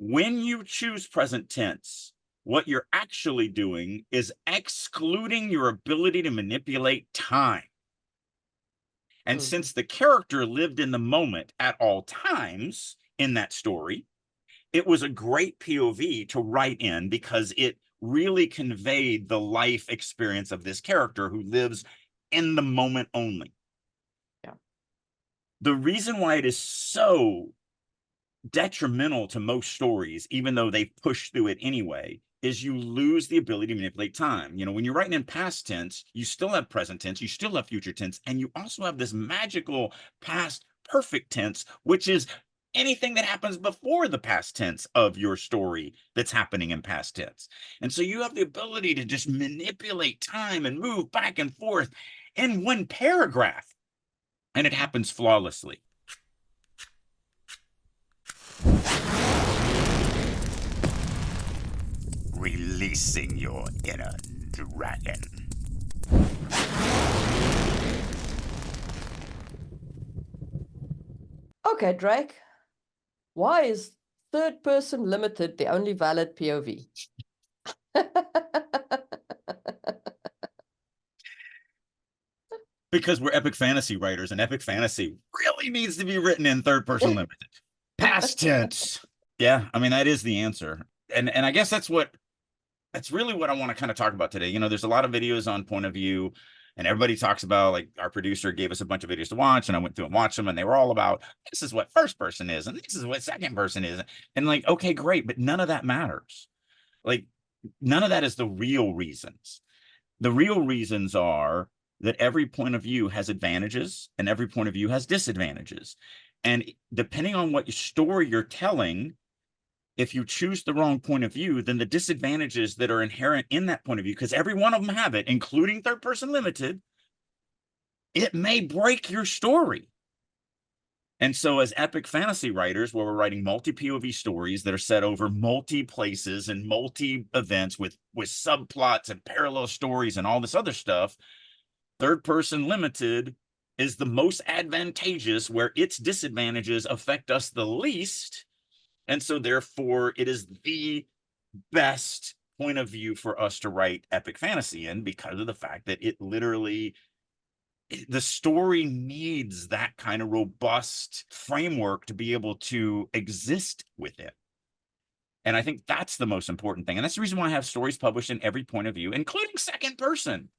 When you choose present tense, what you're actually doing is excluding your ability to manipulate time. And since the character lived in the moment at all times in that story, it was a great POV to write in because it really conveyed the life experience of this character who lives in the moment only. Yeah. The reason why it is so detrimental to most stories, even though they push through it anyway, is you lose the ability to manipulate time. You know, when you're writing in past tense, you still have present tense, you still have future tense, and you also have this magical past perfect tense, which is anything that happens before the past tense of your story that's happening in past tense. And so you have the ability to just manipulate time and move back and forth in one paragraph, and it happens flawlessly. Releasing your inner dragon. Okay, Drake. Why is third person limited the only valid POV? Because we're epic fantasy writers, and epic fantasy really needs to be written in third person limited. Past tense. Yeah, I mean, that is the answer. And I guess that's really what I want to kind of talk about today. You know, there's a lot of videos on point of view, and everybody talks about, like, our producer gave us a bunch of videos to watch, and I went through and watched them, and they were all about, this is what first person is, and this is what second person is. And like, okay, great, but none of that matters. Like, none of that is the real reasons. The real reasons are that every point of view has advantages and every point of view has disadvantages. And depending on what story you're telling, if you choose the wrong point of view, then the disadvantages that are inherent in that point of view, because every one of them have it, including third person limited, it may break your story. And so as epic fantasy writers, where we're writing multi-POV stories that are set over multi-places and multi-events with subplots and parallel stories and all this other stuff, third person limited is the most advantageous, where its disadvantages affect us the least. And so therefore it is the best point of view for us to write epic fantasy in, because of the fact that it literally, the story needs that kind of robust framework to be able to exist with it. And I think that's the most important thing. And that's the reason why I have stories published in every point of view, including second person.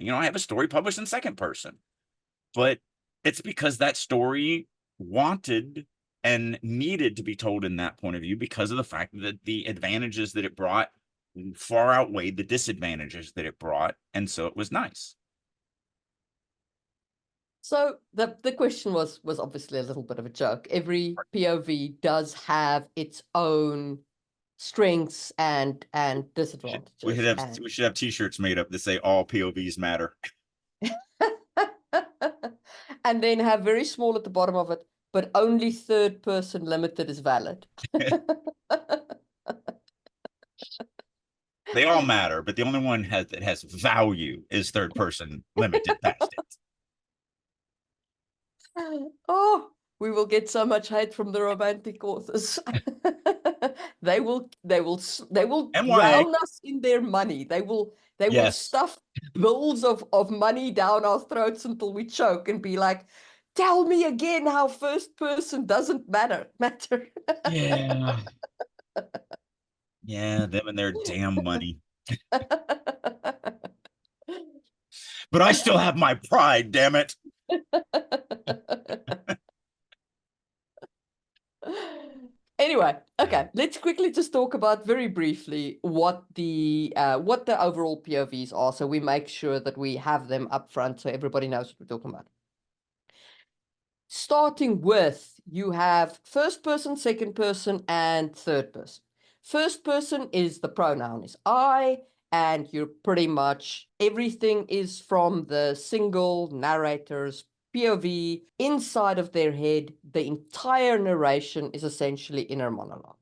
You know, I have a story published in second person, but it's because that story wanted and needed to be told in that point of view, because of the fact that the advantages that it brought far outweighed the disadvantages that it brought. And so it was nice. So the question was obviously a little bit of a joke. Every POV does have its own strengths and disadvantages. We should have t-shirts made up that say all POVs matter. And then have very small at the bottom of it, but only third person limited is valid. They all matter, but the only one that has value is third person limited past it. Oh, we will get so much hate from the romantic authors. They will drown us in their money. They will stuff bills of money down our throats until we choke and be like, tell me again how first person doesn't matter. Yeah. Yeah, them and their damn money. But I still have my pride, damn it. Anyway, okay, let's quickly just talk about very briefly what the overall POVs are, so we make sure that we have them up front so everybody knows what we're talking about. Starting with, you have first person, second person, and third person. First person is the pronoun is I, and you're pretty much, everything is from the single narrator's POV inside of their head. The entire narration is essentially inner monologue.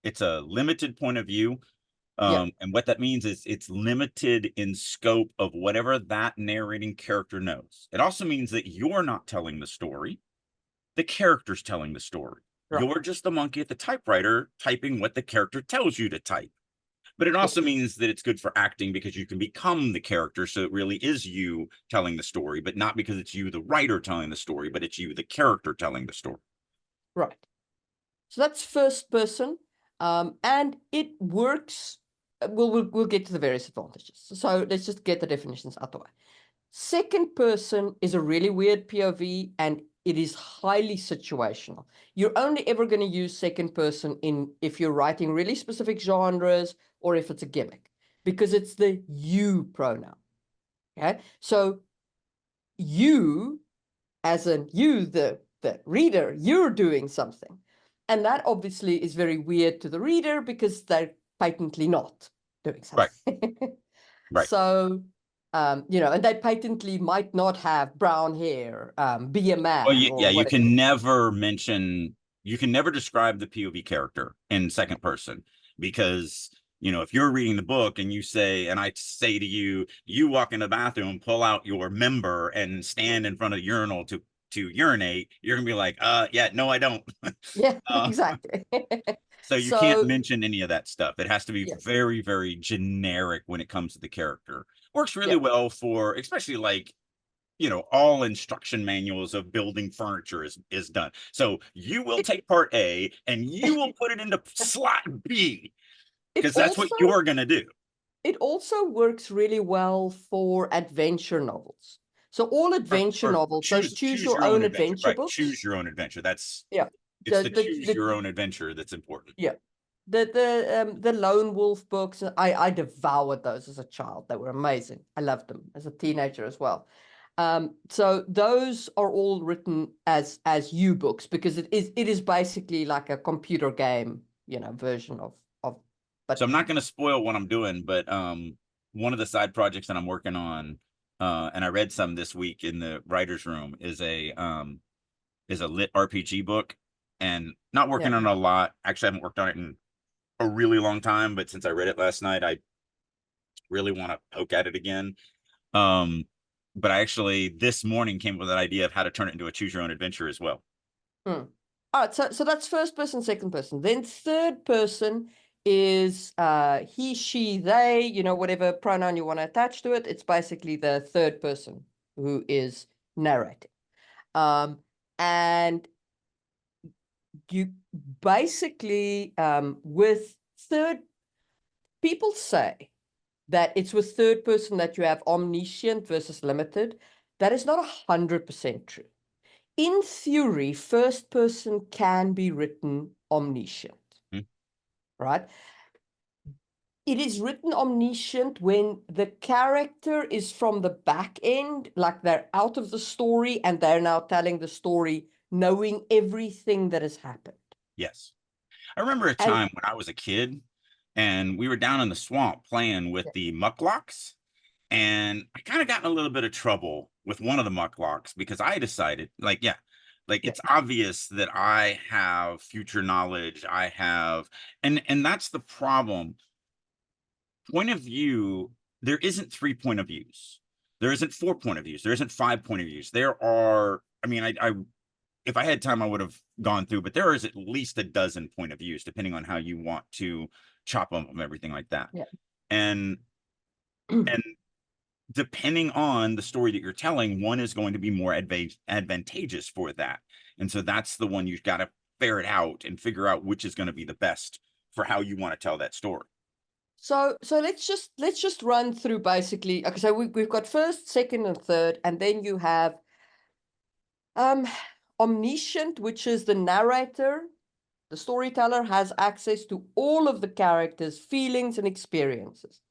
It's a limited point of view. And what that means is it's limited in scope of whatever that narrating character knows. It also means that you're not telling the story. The character's telling the story. Right. You're just the monkey at the typewriter typing what the character tells you to type. But it also Yes. means that it's good for acting because you can become the character. So it really is you telling the story, but not because it's you, the writer, telling the story, but it's you, the character, telling the story. Right. So that's first person, and it works. We'll get to the various advantages. So let's just get the definitions out the way. Second person is a really weird POV, and it is highly situational. You're only ever going to use second person if you're writing really specific genres or if it's a gimmick, because it's the you pronoun. Okay, so you, as in you, the reader, you're doing something, and that obviously is very weird to the reader because they're patently not doing Right. something. Right. So, and they patently might not have brown hair, be a man, Well, or yeah, whatever. you can never describe the POV character in second person because, if you're reading the book and I say to you, you walk in the bathroom, pull out your member and stand in front of the urinal to urinate, you're gonna be like, yeah, no, I don't. Yeah, uh, exactly. so you can't So, mention any of that stuff. It has to be yeah, very, very generic when it comes to the character. Works really yeah. well for, especially like, all instruction manuals of building furniture is done. So you will It take part A and you will put it into slot B it because that's what also you're going to do. it also works really well for adventure novels. So all adventure Or novels, those choose choose your your own own adventure. adventure Right. books. Choose your own adventure. Yeah. It's The the the choose the your own adventure that's important. yeah. The Lone Wolf books, I devoured those as a child. They were amazing. I loved them as a teenager as well. So those are all written as you books because it is basically like a computer game, version of. So But I'm not going to spoil what I'm doing, but one of the side projects that I'm working on, and I read some this week in the writer's room, is a lit RPG book, and not yeah. working on it a lot. Actually, I haven't worked on it in a really long time, but since I read it last night, I really want to poke at it again. Um, but I actually this morning came up with an idea of how to turn it into a choose your own adventure as well. Hmm. All right, so that's first person, second person. Then third person is he, she, they, whatever pronoun you want to attach to it. It's basically the third person who is narrating. And you basically, with third, people say that it's with third person that you have omniscient versus limited. That is not 100% true. In theory, first person can be written omniscient, Hmm? right? It is written omniscient when the character is from the back end, like they're out of the story and they're now telling the story, knowing everything that has happened. Yes. I remember a And time when I was a kid and we were down in the swamp playing with the mucklocks. And I kind of got in a little bit of trouble with one of the mucklocks because I decided, like, yeah, like yeah, it's obvious that I have future knowledge. And that's the problem. Point of view, there isn't 3 point of views. There isn't 4 point of views. There isn't 5 point of views. There are, I mean, I if I had time, I would have gone through, but there is at least a dozen point of views, depending on how you want to chop them and everything like that. yeah. And and depending on the story that you're telling, one is going to be more advantageous for that. And so that's the one you've got to ferret out and figure out which is going to be the best for how you want to tell that story. So let's just run through basically. Okay, so we've got first, second, and third, and then you have um omniscient, which is the narrator. The storyteller has access to all of the characters' feelings and experiences.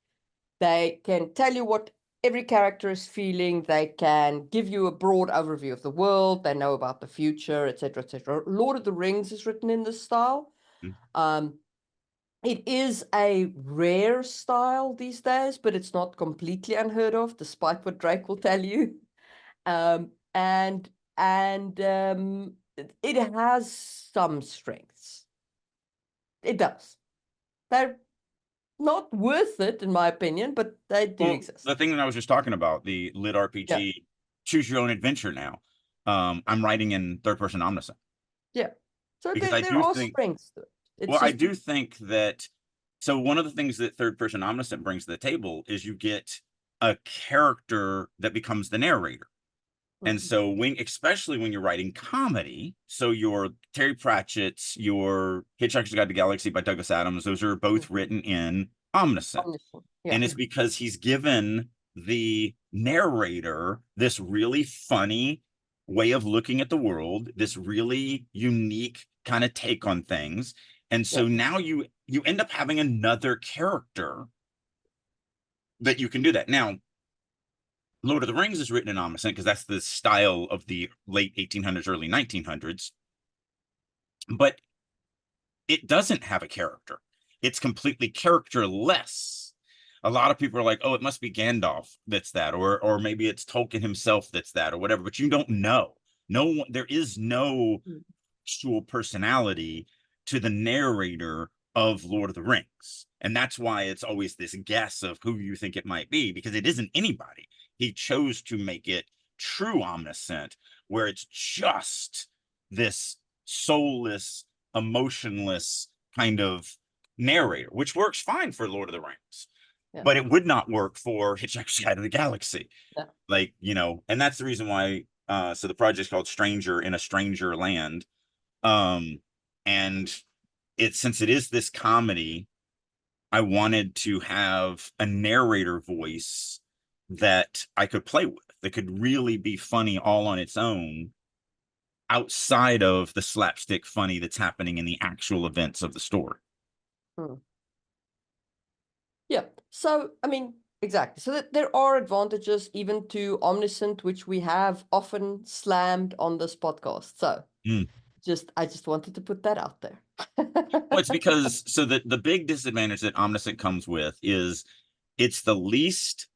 They can tell you what every character is feeling. They can give you a broad overview of the world. They know about the future, etc., etc. Lord of the Rings is written in this style. Mm. It is a rare style these days, but it's not completely unheard of, despite what Drake will tell you. And it has some strengths. It does. They're not worth it, in my opinion, but they do Well, exist. the thing that I was just talking about, the lit Yeah, RPG, choose your own adventure now. I'm writing in third person omniscient. yeah. So because I there do are think, strengths to it. well, It's I just do think that, so one of the things that third person omniscient brings to the table is you get a character that becomes the narrator. And so especially when you're writing comedy, so your Terry Pratchett's, your Hitchhiker's Guide to the Galaxy by Douglas Adams, those are both written in Omniscient. Yeah. And it's because he's given the narrator this really funny way of looking at the world, this really unique kind of take on things. And so now you end up having another character that you can do that. Now, Lord of the Rings is written in Omniscient because that's the style of the late 1800s, early 1900s. But it doesn't have a character. It's completely characterless. A lot of people are like, oh, it must be Gandalf that's that, or maybe it's Tolkien himself that's that, or whatever. But you don't know. No one, there is no actual personality to the narrator of Lord of the Rings. And that's why it's always this guess of who you think it might be, because it isn't anybody. He chose to make it true Omniscient, where it's just this soulless, emotionless kind of narrator, which works fine for Lord of the Rings. But it would not work for Hitchhiker's Guide to the Galaxy. Like, and that's the reason why, so the project's called Stranger in a Stranger Land. And since it is this comedy, I wanted to have a narrator voice that I could play with, that could really be funny all on its own, outside of the slapstick funny that's happening in the actual events of the story. Yeah. So, I mean, exactly. So there are advantages even to Omniscient, which we have often slammed on this podcast. So I just wanted to put that out there. Well, it's because, so the big disadvantage that Omniscient comes with is it's the least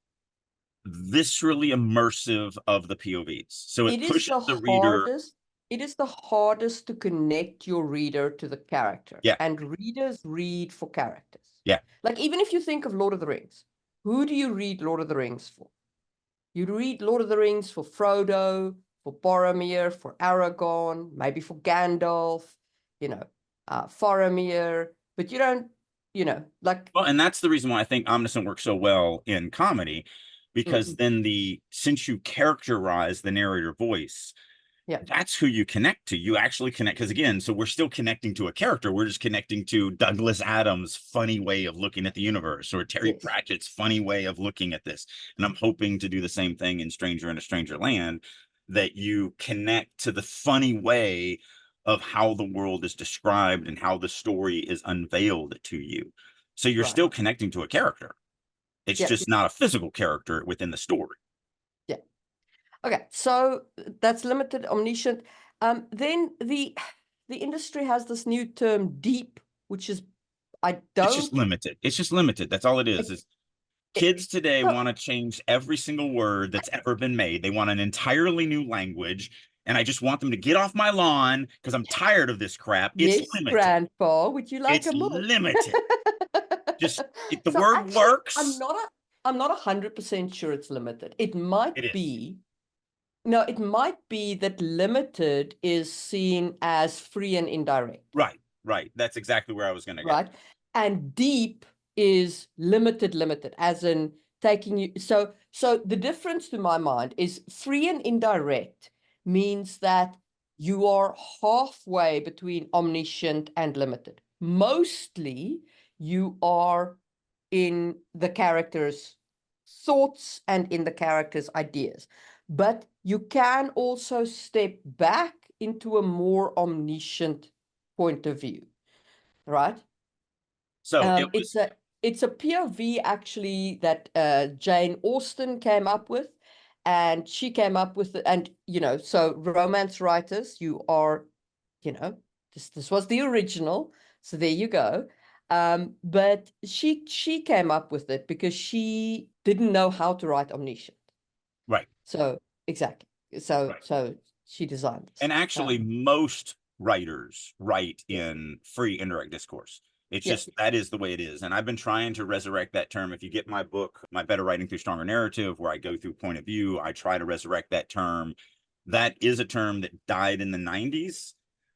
viscerally immersive of the POVs. So it pushes the reader. It is the hardest to connect your reader to the character. Yeah. And readers read for characters. Yeah. Like, even if you think of Lord of the Rings, who do you read Lord of the Rings for? You read Lord of the Rings for Frodo, for Boromir, for Aragorn, maybe for Gandalf, Faramir, but you don't, like. Well, and that's the reason why I think Omniscient works so well in comedy, because then since you characterize the narrator voice, that's who you connect to. You actually connect, because again, so we're still connecting to a character. We're just connecting to Douglas Adams' funny way of looking at the universe, or Terry Pratchett's funny way of looking at this. And I'm hoping to do the same thing in Stranger in a Stranger Land, that you connect to the funny way of how the world is described and how the story is unveiled to you. So you're still connecting to a character. It's just not a physical character within the story. Yeah. Okay, so that's limited, Omniscient. Then the industry has this new term, deep, which is, It's just limited. It's just limited. That's all it is kids today want to change every single word that's ever been made. They want an entirely new language. And I just want them to get off my lawn because I'm tired of this crap. It's limited. Grandpa, would you like a more? Limited. Just if the word works. I'm not 100% sure it's limited. It might be. No, it might be that limited is seen as free and indirect. Right. That's exactly where I was going to go. Right. And deep is limited, as in taking you. So the difference to my mind is free and indirect means that you are halfway between omniscient and limited. Mostly you are in the character's thoughts and in the character's ideas. But you can also step back into a more omniscient point of view, right? So it's a POV actually that Jane Austen came up with, and she came up with it. And so romance writers, you are, this was the original, so there you go. But she came up with it because she didn't know how to write omniscient. Right. So exactly. So she designed this. And actually, most writers write in free indirect discourse. It's just that is the way it is. And I've been trying to resurrect that term. If you get my book, My Better Writing Through Stronger Narrative, where I go through point of view, I try to resurrect that term. That is a term that died in the 90s,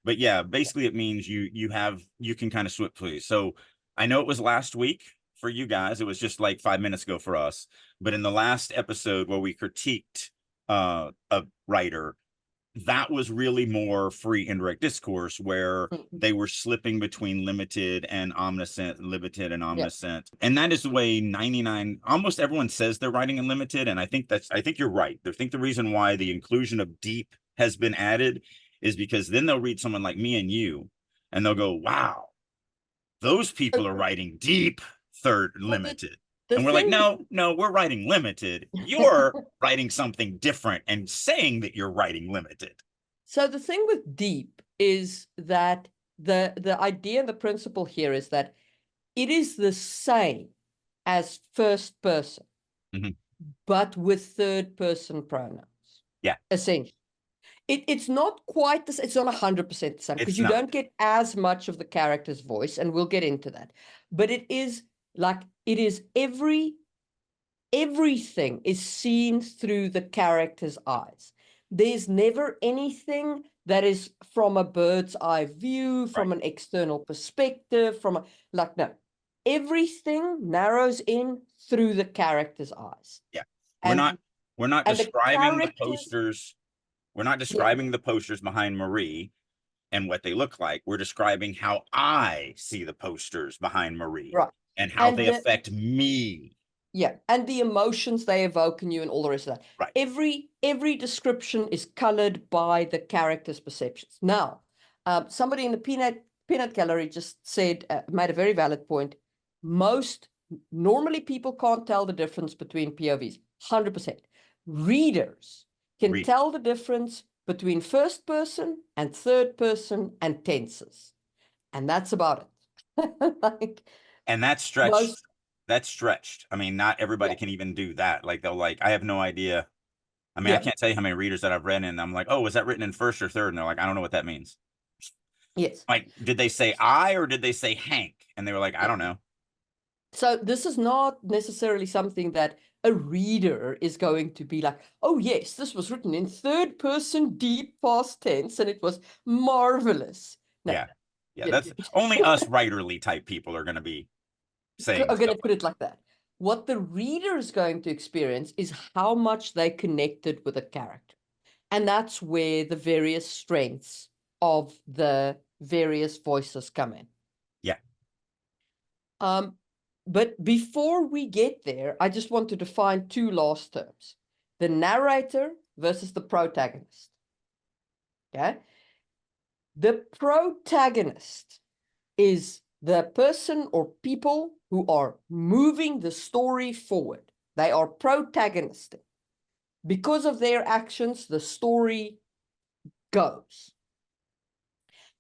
but yeah, basically it means you can kind of switch please. So I know it was last week for you guys. It was just like 5 minutes ago for us. But in the last episode where we critiqued a writer, that was really more free indirect discourse where they were slipping between limited and omniscient, limited and omniscient. Yeah. And that is the way 99, almost everyone says they're writing in limited. And I think you're right. I think the reason why the inclusion of deep has been added is because then they'll read someone like me and you, and they'll go, wow, those people are writing deep third limited. And we're like, no, we're writing limited. You're writing something different and saying that you're writing limited. So the thing with deep is that the idea and the principle here is that it is the same as first person, but with third person pronouns. Yeah. Essentially. It's not quite this, it's not 100% the same, because you don't get as much of the character's voice, and we'll get into that. But it is like, it is everything is seen through the character's eyes. There's never anything that is from a bird's eye view, from an external perspective, no. Everything narrows in through the character's eyes. Yeah. We're not describing the posters. We're not describing the posters behind Marie and what they look like. We're describing how I see the posters behind Marie, right, and how they affect me. Yeah, and the emotions they evoke in you and all the rest of that. Right. Every description is colored by the character's perceptions. Now, somebody in the peanut gallery just said, made a very valid point. Normally people can't tell the difference between POVs, 100%. Readers can tell the difference between first person and third person and tenses. And that's about it. And that's stretched. That's stretched. I mean, not everybody can even do that. Like, they'll I have no idea. I mean, I can't tell you how many readers that I've read, and I'm like, oh, was that written in first or third? And they're like, I don't know what that means. Yes. Like, did they say I or did they say Hank? And they were like, I don't know. So this is not necessarily something that a reader is going to be like, oh yes, this was written in third person deep past tense and it was marvelous. No. Yeah, that's only us writerly type people are going to be saying. Are going to put it like that. What the reader is going to experience is how much they connected with a character. And that's where the various strengths of the various voices come in. Yeah. But before we get there, I just want to define two last terms. The narrator versus the protagonist. Okay? The protagonist is the person or people who are moving the story forward. They are protagonistic. Because of their actions, the story goes.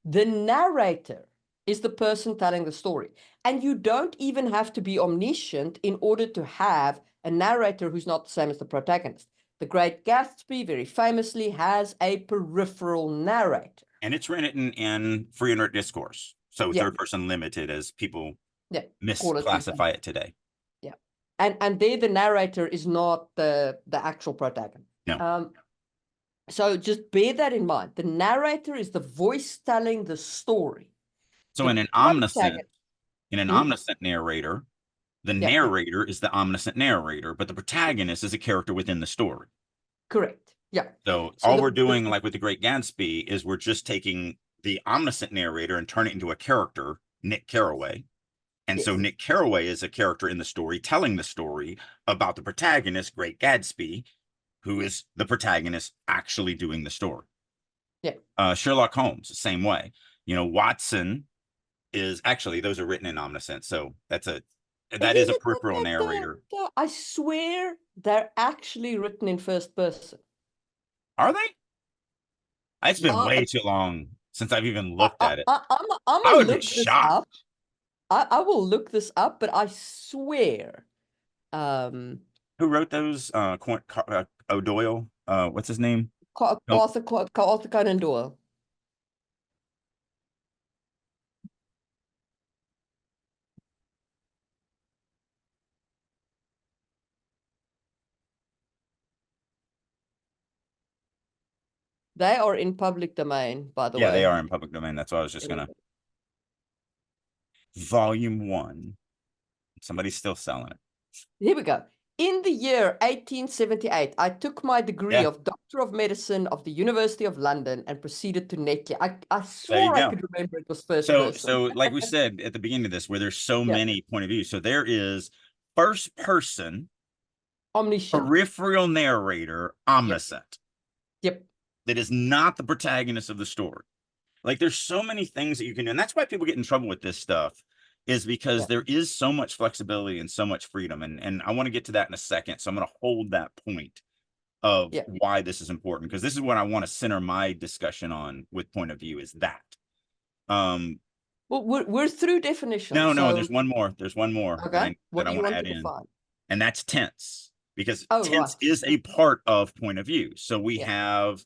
The narrator is the person telling the story. And you don't even have to be omniscient in order to have a narrator who's not the same as the protagonist. The Great Gatsby very famously has a peripheral narrator. And it's written in free indirect discourse. So third person limited, as people misclassify it today. Yeah. And there the narrator is not the actual protagonist. No. So just bear that in mind. The narrator is the voice telling the story. So in an omniscient narrator, the narrator is the omniscient narrator, but the protagonist is a character within the story. Correct. Yeah. So all we're doing, like with the Great Gatsby, is we're just taking the omniscient narrator and turn it into a character, Nick Carraway. And so Nick Carraway is a character in the story telling the story about the protagonist, Great Gatsby, who is the protagonist actually doing the story. Yeah. Sherlock Holmes, the same way. Watson is actually, those are written in omniscient. So that is a peripheral narrator. I swear they're actually written in first person. Are they? It's been way too long since I've even looked at it. I would be shocked. I will look this up, but I swear. Who wrote those? O'Doyle. What's his name? Arthur Conan Doyle. They are in public domain, by the Yeah, way. they are in public domain. That's why I was just gonna. Volume 1. Somebody's still selling it. Here we go. In the year 1878, I took my degree Yeah. of Doctor of Medicine of the University of London and proceeded to Netgear. I There you swore I go. could remember it was first So, person. like we said at the beginning of this, where there's so Yeah. many point of views. So there is first person, Omniscient. peripheral narrator, omniscient. Yep. That is not the protagonist of the story. Like there's so many things that you can do. And that's why people get in trouble with this stuff, is because there is so much flexibility and so much freedom. And I want to get to that in a second. So I'm going to hold that point of why this is important, because this is what I want to center my discussion on with point of view, is that. Well, we're through definitions. No, so... there's one more. There's one more Okay. that I want to add in. And that's tense, because tense is a part of point of view. So we have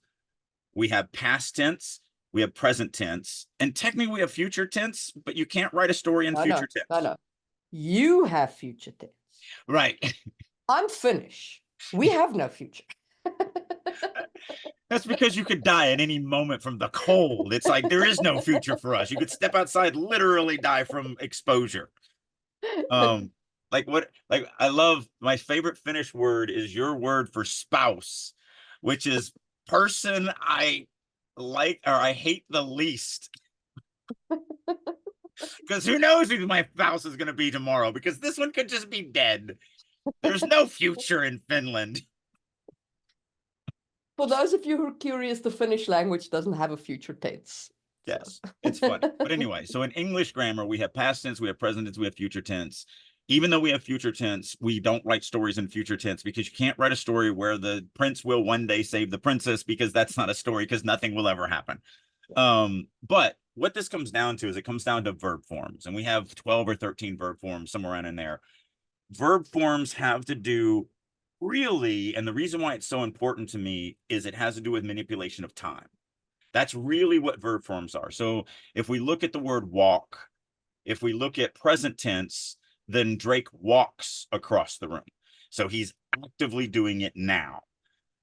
past tense, we have present tense, and technically we have future tense, but you can't write a story in future tense. No. You have future tense. Right. I'm Finnish. We have no future. That's because you could die at any moment from the cold. It's like there is no future for us. You could step outside, literally die from exposure. Like I love, my favorite Finnish word is your word for spouse, which is person I like or I hate the least. Because who knows who my spouse is going to be tomorrow, because this one could just be dead. There's no future in Finland. For those of you who are curious, the Finnish language doesn't have a future tense. Yes, it's funny. But anyway, so in English grammar, we have past tense, we have present tense, we have future tense. Even though we have future tense, we don't write stories in future tense, because you can't write a story where the prince will one day save the princess, because that's not a story, because nothing will ever happen. But what this comes down to is it comes down to verb forms, and we have 12 or 13 verb forms, somewhere around in there. Verb forms have to do really, and the reason why it's so important to me is it has to do with manipulation of time. That's really what verb forms are. So if we look at the word walk, if we look at present tense, then Drake walks across the room. So he's actively doing it now.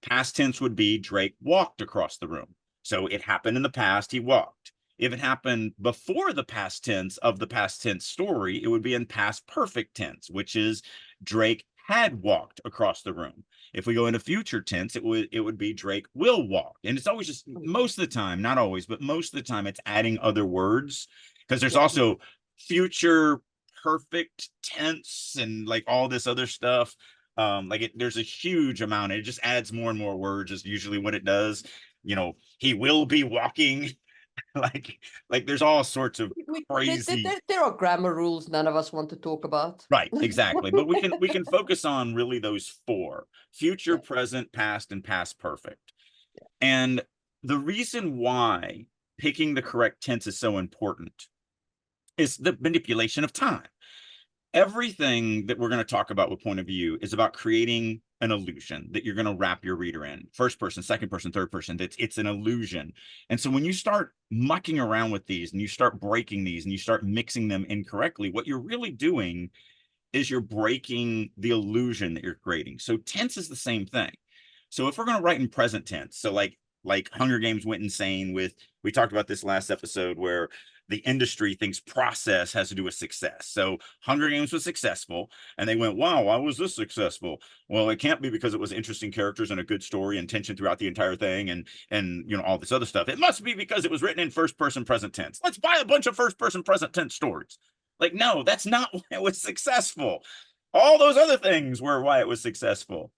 Past tense would be Drake walked across the room. So it happened in the past, he walked. If it happened before the past tense of the past tense story, it would be in past perfect tense, which is Drake had walked across the room. If we go into future tense, it would be Drake will walk. And it's always just, most of the time, not always, but most of the time it's adding other words, because there's also future perfect tense and like all this other stuff. There's a huge amount. It just adds more and more words is usually what it does. You know, he will be walking. like there's all sorts of crazy. There are grammar rules none of us want to talk about. Right, exactly. But we can focus on really those four: future, present, past, and past perfect. And the reason why picking the correct tense is so important is the manipulation of time. Everything that we're going to talk about with point of view is about creating an illusion that you're going to wrap your reader in. First person, second person, third person. It's an illusion. And so when you start mucking around with these and you start breaking these and you start mixing them incorrectly, what you're really doing is you're breaking the illusion that you're creating. So tense is the same thing. So if we're going to write in present tense, so like Hunger Games went insane with, we talked about this last episode, where the industry thinks process has to do with success. So Hunger Games was successful, and they went, wow, why was this successful? Well, it can't be because it was interesting characters and a good story and tension throughout the entire thing and you know, all this other stuff. It must be because it was written in first person present tense. Let's buy a bunch of first person present tense stories. Like, no, that's not why it was successful. All those other things were why it was successful.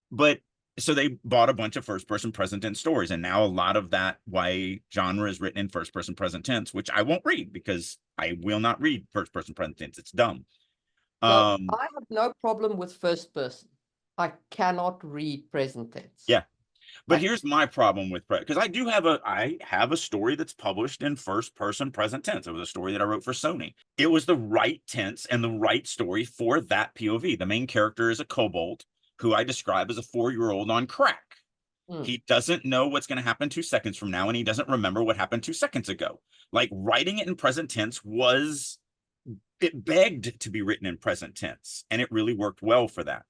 But so they bought a bunch of first person present tense stories, and now a lot of that YA genre is written in first person present tense, which I won't read because I will not read first person present tense. It's dumb. I have no problem with first person. I cannot read present tense. Yeah, but here's my problem with, because I have a story that's published in first person present tense. It was a story that I wrote for Sony. It was the right tense and the right story for that POV. The main character is a kobold who I describe as a 4-year-old on crack. He doesn't know what's going to happen 2 seconds from now, and he doesn't remember what happened 2 seconds ago. Like, writing it in present tense it begged to be written in present tense, and it really worked well for that.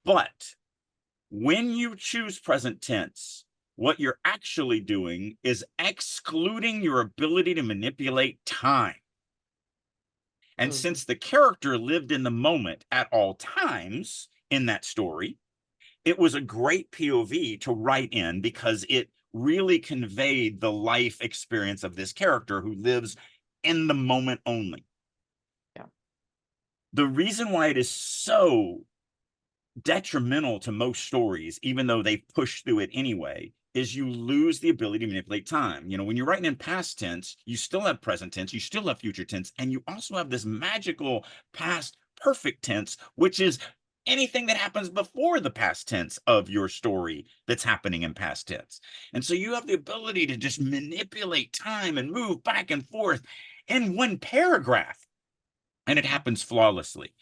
But when you choose present tense, what you're actually doing is excluding your ability to manipulate time. And since the character lived in the moment at all times in that story, it was a great POV to write in because it really conveyed the life experience of this character who lives in the moment only. Yeah. The reason why it is so detrimental to most stories, even though they push through it anyway, is you lose the ability to manipulate time. You know, when you're writing in past tense, you still have present tense, you still have future tense, and you also have this magical past perfect tense, which is anything that happens before the past tense of your story that's happening in past tense. And so you have the ability to just manipulate time and move back and forth in one paragraph, and it happens flawlessly.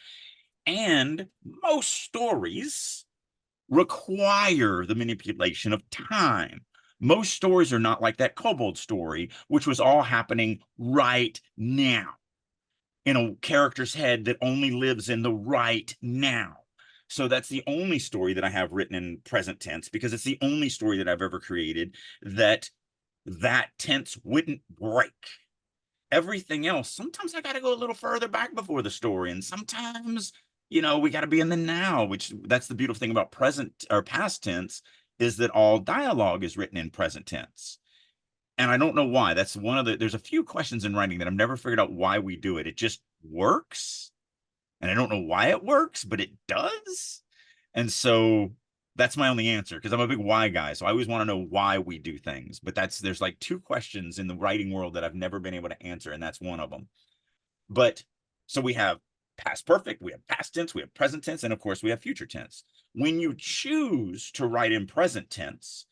And most stories require the manipulation of time. Most stories are not like that kobold story, which was all happening right now in a character's head that only lives in the right now. So that's the only story that I have written in present tense, because it's the only story that I've ever created that tense wouldn't break. Everything else, sometimes I got to go a little further back before the story, and sometimes, you know, we got to be in the now, which that's the beautiful thing about present or past tense, is that all dialogue is written in present tense. And I don't know why. That's one of there's a few questions in writing that I've never figured out why we do it. It just works. And I don't know why it works, but it does. And so that's my only answer, because I'm a big why guy. So I always want to know why we do things. But there's like two questions in the writing world that I've never been able to answer, and that's one of them. But so we have past perfect, we have past tense, we have present tense, and of course we have future tense. When you choose to write in present tense,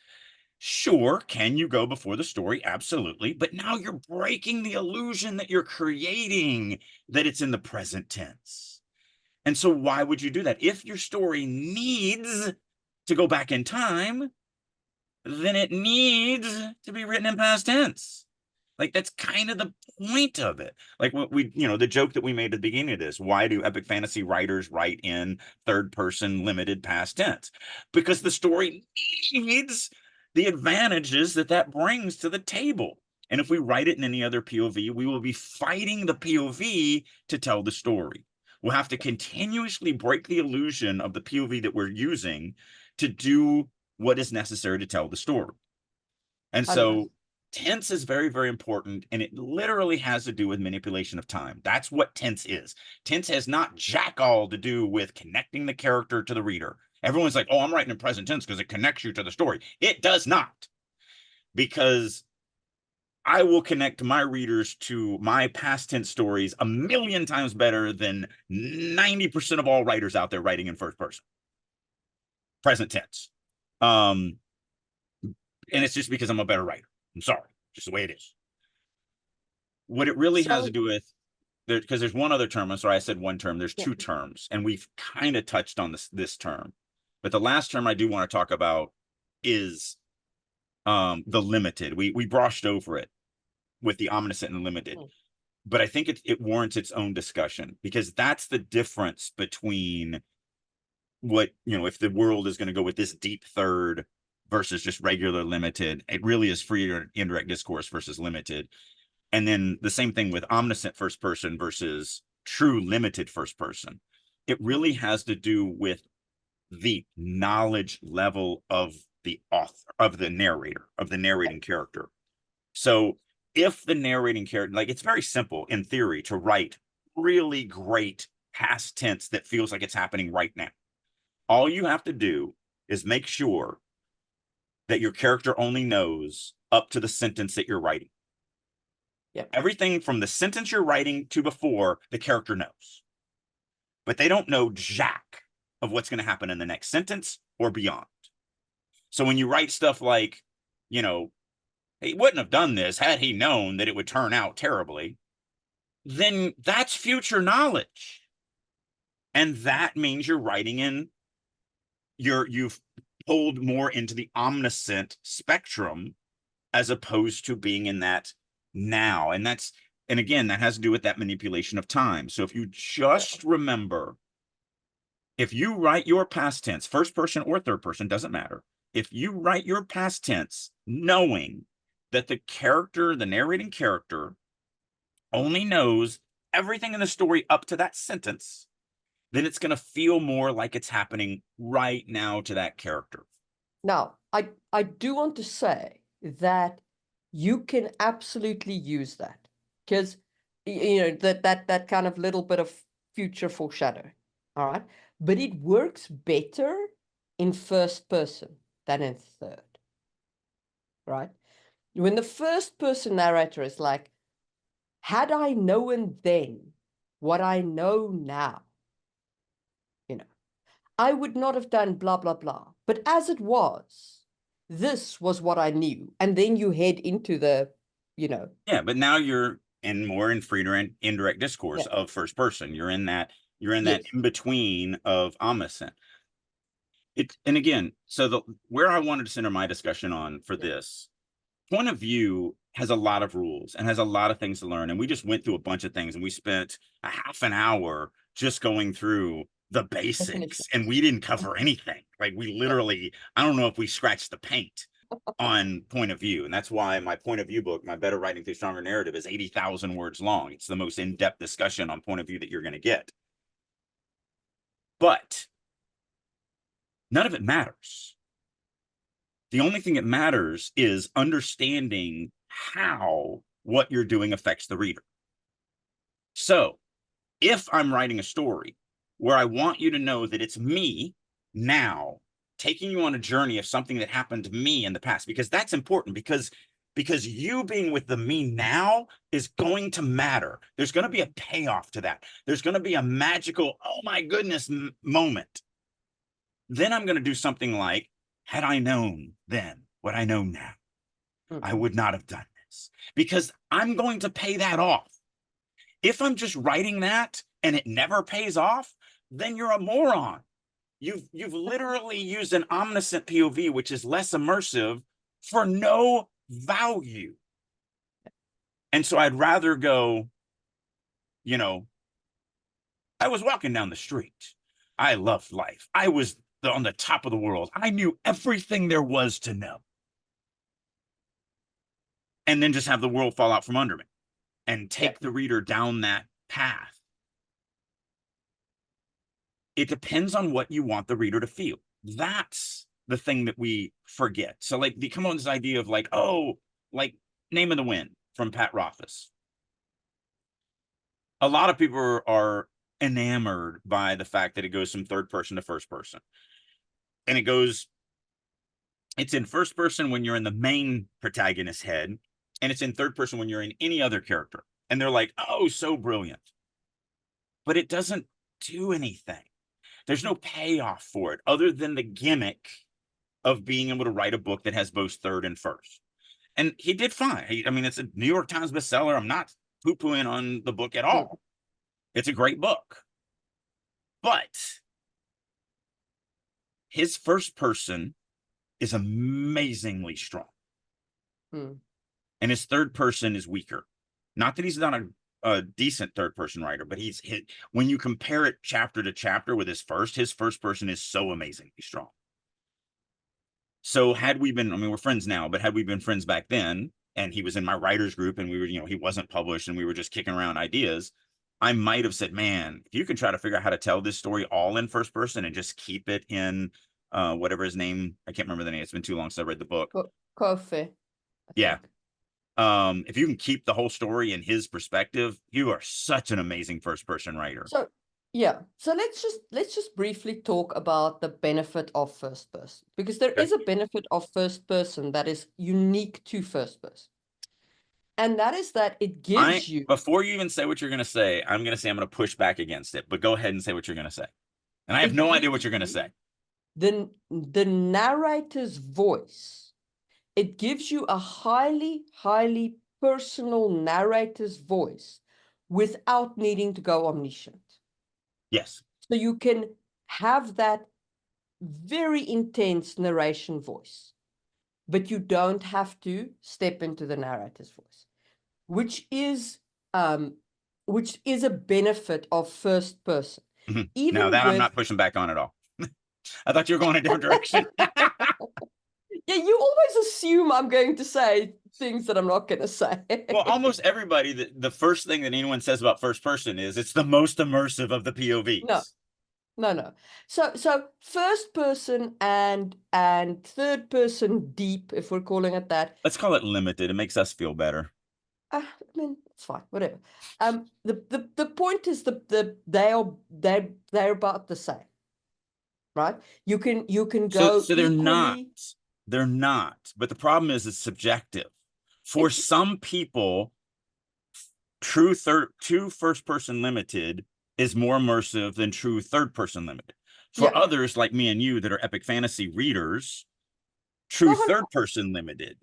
sure, can you go before the story? Absolutely. But now you're breaking the illusion that you're creating that it's in the present tense. And so why would you do that? If your story needs to go back in time, then it needs to be written in past tense. Like, that's kind of the point of it. Like what the joke that we made at the beginning of this, why do epic fantasy writers write in third person limited past tense? Because the story needs the advantages that brings to the table. And if we write it in any other POV, we will be fighting the POV to tell the story. We'll have to continuously break the illusion of the POV that we're using to do what is necessary to tell the story. And so tense is very, very important, and it literally has to do with manipulation of time. That's what tense is. Tense has not jack all to do with connecting the character to the reader. Everyone's like, oh, I'm writing in present tense because it connects you to the story. It does not, because I will connect my readers to my past tense stories a million times better than 90% of all writers out there writing in first person. Present tense. And it's just because I'm a better writer. I'm sorry, just the way it is. What it really has to do with, because there's one other term. I'm sorry, I said one term. There's two terms, and we've kind of touched on this term. But the last term I do want to talk about is the limited. We brushed over it with the omniscient and limited. But I think it warrants its own discussion, because that's the difference between what, if the world is going to go with this deep third versus just regular limited. It really is free or indirect discourse versus limited. And then the same thing with omniscient first person versus true limited first person. It really has to do with the knowledge level of the author, of the narrator, of the narrating character. So if the narrating character, like, it's very simple in theory to write really great past tense that feels like it's happening right now. All you have to do is make sure that your character only knows up to the sentence that you're writing. Yep. Everything from the sentence you're writing to before, the character knows. But they don't know jack of what's going to happen in the next sentence or beyond. So when you write stuff like, he wouldn't have done this had he known that it would turn out terribly, then that's future knowledge. And that means you're writing in, you've pulled more into the omniscient spectrum as opposed to being in that now. And again, that has to do with that manipulation of time. So if you just remember, if you write your past tense, first person or third person, doesn't matter. if you write your past tense knowing that the character, the narrating character, only knows everything in the story up to that sentence, then it's going to feel more like it's happening right now to that character. Now, I do want to say that you can absolutely use that, because that kind of little bit of future foreshadowing. All right, but it works better in first person than in third. Right? When the first person narrator is like, had I known then what I know now, I would not have done blah, blah, blah. But as it was, this was what I knew. And then you head into the, Yeah, but now you're in freer and indirect discourse yeah, of first person. You're in that yes, in between of Omniscient. And again, so where I wanted to center my discussion on for this point of view has a lot of rules and has a lot of things to learn. And we just went through a bunch of things, and we spent a half an hour just going through the basics, definition. and we didn't cover anything. Like, we Yeah. literally, I don't know if we scratched the paint on point of view. And that's why my point of view book, my Better Writing Through Stronger Narrative, is 80,000 words long. It's the most in-depth discussion on point of view that you're going to get. But none of it matters. The only thing that matters is understanding how what you're doing affects the reader. So if I'm writing a story where I want you to know that it's me now taking you on a journey of something that happened to me in the past, because that's important, because you being with the me now is going to matter. There's going to be a payoff to that. There's going to be a magical, oh my goodness moment. Then I'm going to do something like, had I known then what I know now, I would not have done this, because I'm going to pay that off. If I'm just writing that and it never pays off, then you're a moron. You've literally used an omniscient POV, which is less immersive, for no value. And so I'd rather go, I was walking down the street. I loved life. I was on the top of the world. I knew everything there was to know. And then just have the world fall out from under me and take the reader down that path. It depends on what you want the reader to feel. That's the thing that we forget. So, like, they come on this idea of like, oh, like Name of the Wind from Pat Rothfuss. A lot of people are enamored by the fact that it goes from third person to first person. And it's in first person when you're in the main protagonist's head, and it's in third person when you're in any other character. And they're like, oh, so brilliant. But it doesn't do anything. There's no payoff for it other than the gimmick of being able to write a book that has both third and first. And he did fine. It's a New York Times bestseller. I'm not poo-pooing on the book at all. It's a great book. But his first person is amazingly strong. And his third person is weaker. Not that he's not a decent third person writer, but when you compare it chapter to chapter with his first person is so amazingly strong. So had we been, we're friends now, but had we been friends back then, and he was in my writers group, and we were, he wasn't published, and we were just kicking around ideas, I might have said, man, if you can try to figure out how to tell this story all in first person and just keep it in whatever his name, I can't remember the name. It's been too long since I read the book. Kofi. Yeah. If you can keep the whole story in his perspective, you are such an amazing first person writer. So let's just briefly talk about the benefit of first person, because there is a benefit of first person that is unique to first person. And that is that it gives you, before you even say what you're going to say, I'm going to push back against it, but go ahead and say what you're going to say. And I have no idea what you're going to say. The narrator's voice. It gives you a highly, highly personal narrator's voice without needing to go omniscient. Yes. So you can have that very intense narration voice, but you don't have to step into the narrator's voice, which is a benefit of first person. Now that I'm not pushing back on at all. I thought you were going a different direction. Yeah, you always assume I'm going to say things that I'm not going to say. Well, almost everybody, the first thing that anyone says about first person is it's the most immersive of the No, POVs. no. So first person and third person deep, if we're calling it that. Let's call it limited. It makes us feel better. I mean, it's fine, whatever. The point is they're about the same, right? You can go So they're not. equally. They're not. But the problem is it's subjective. For It's some people, true first person limited is more immersive than true third person limited. For yeah, others like me and you that are epic fantasy readers, true no, third person limited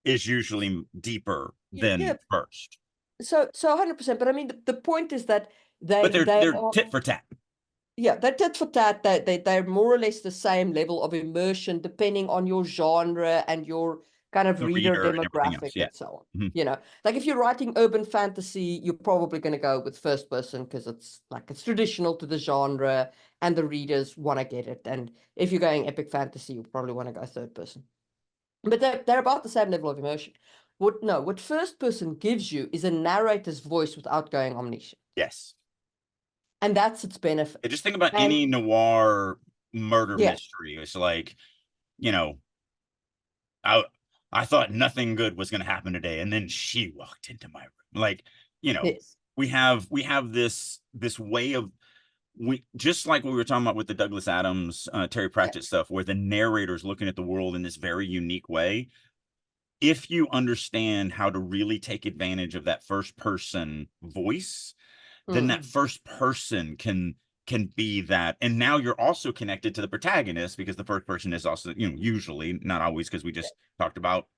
is usually deeper yeah. than first. So 100%. But I mean, the point is that But they they're are. tit for tat. Yeah, they're tit for tat. They're more or less the same level of immersion, depending on your genre and your kind of The reader reader and everything else. demographic Yeah. and so on. Mm-hmm. You know, like if you're writing urban fantasy, you're probably going to go with first person because it's traditional to the genre and the readers want to get it. And if you're going epic fantasy, you probably want to go third person. But they're about the same level of immersion. What first person gives you is a narrator's voice without going omniscient. Yes. And that's its benefit. Yeah, just think about And any noir murder yeah, mystery. It's like, you know, I I thought nothing good was going to happen today, and then she walked into my room. Like, you know, yes. we have this way of we just like what we were talking about with the Douglas Adams, Terry Yeah. Pratchett stuff, where the narrator's looking at the world in this very unique way. If you understand how to really take advantage of that first person voice, then Mm. that first person can be that. And now you're also connected to the protagonist because the first person is also, usually, not always, because we Yeah. just talked about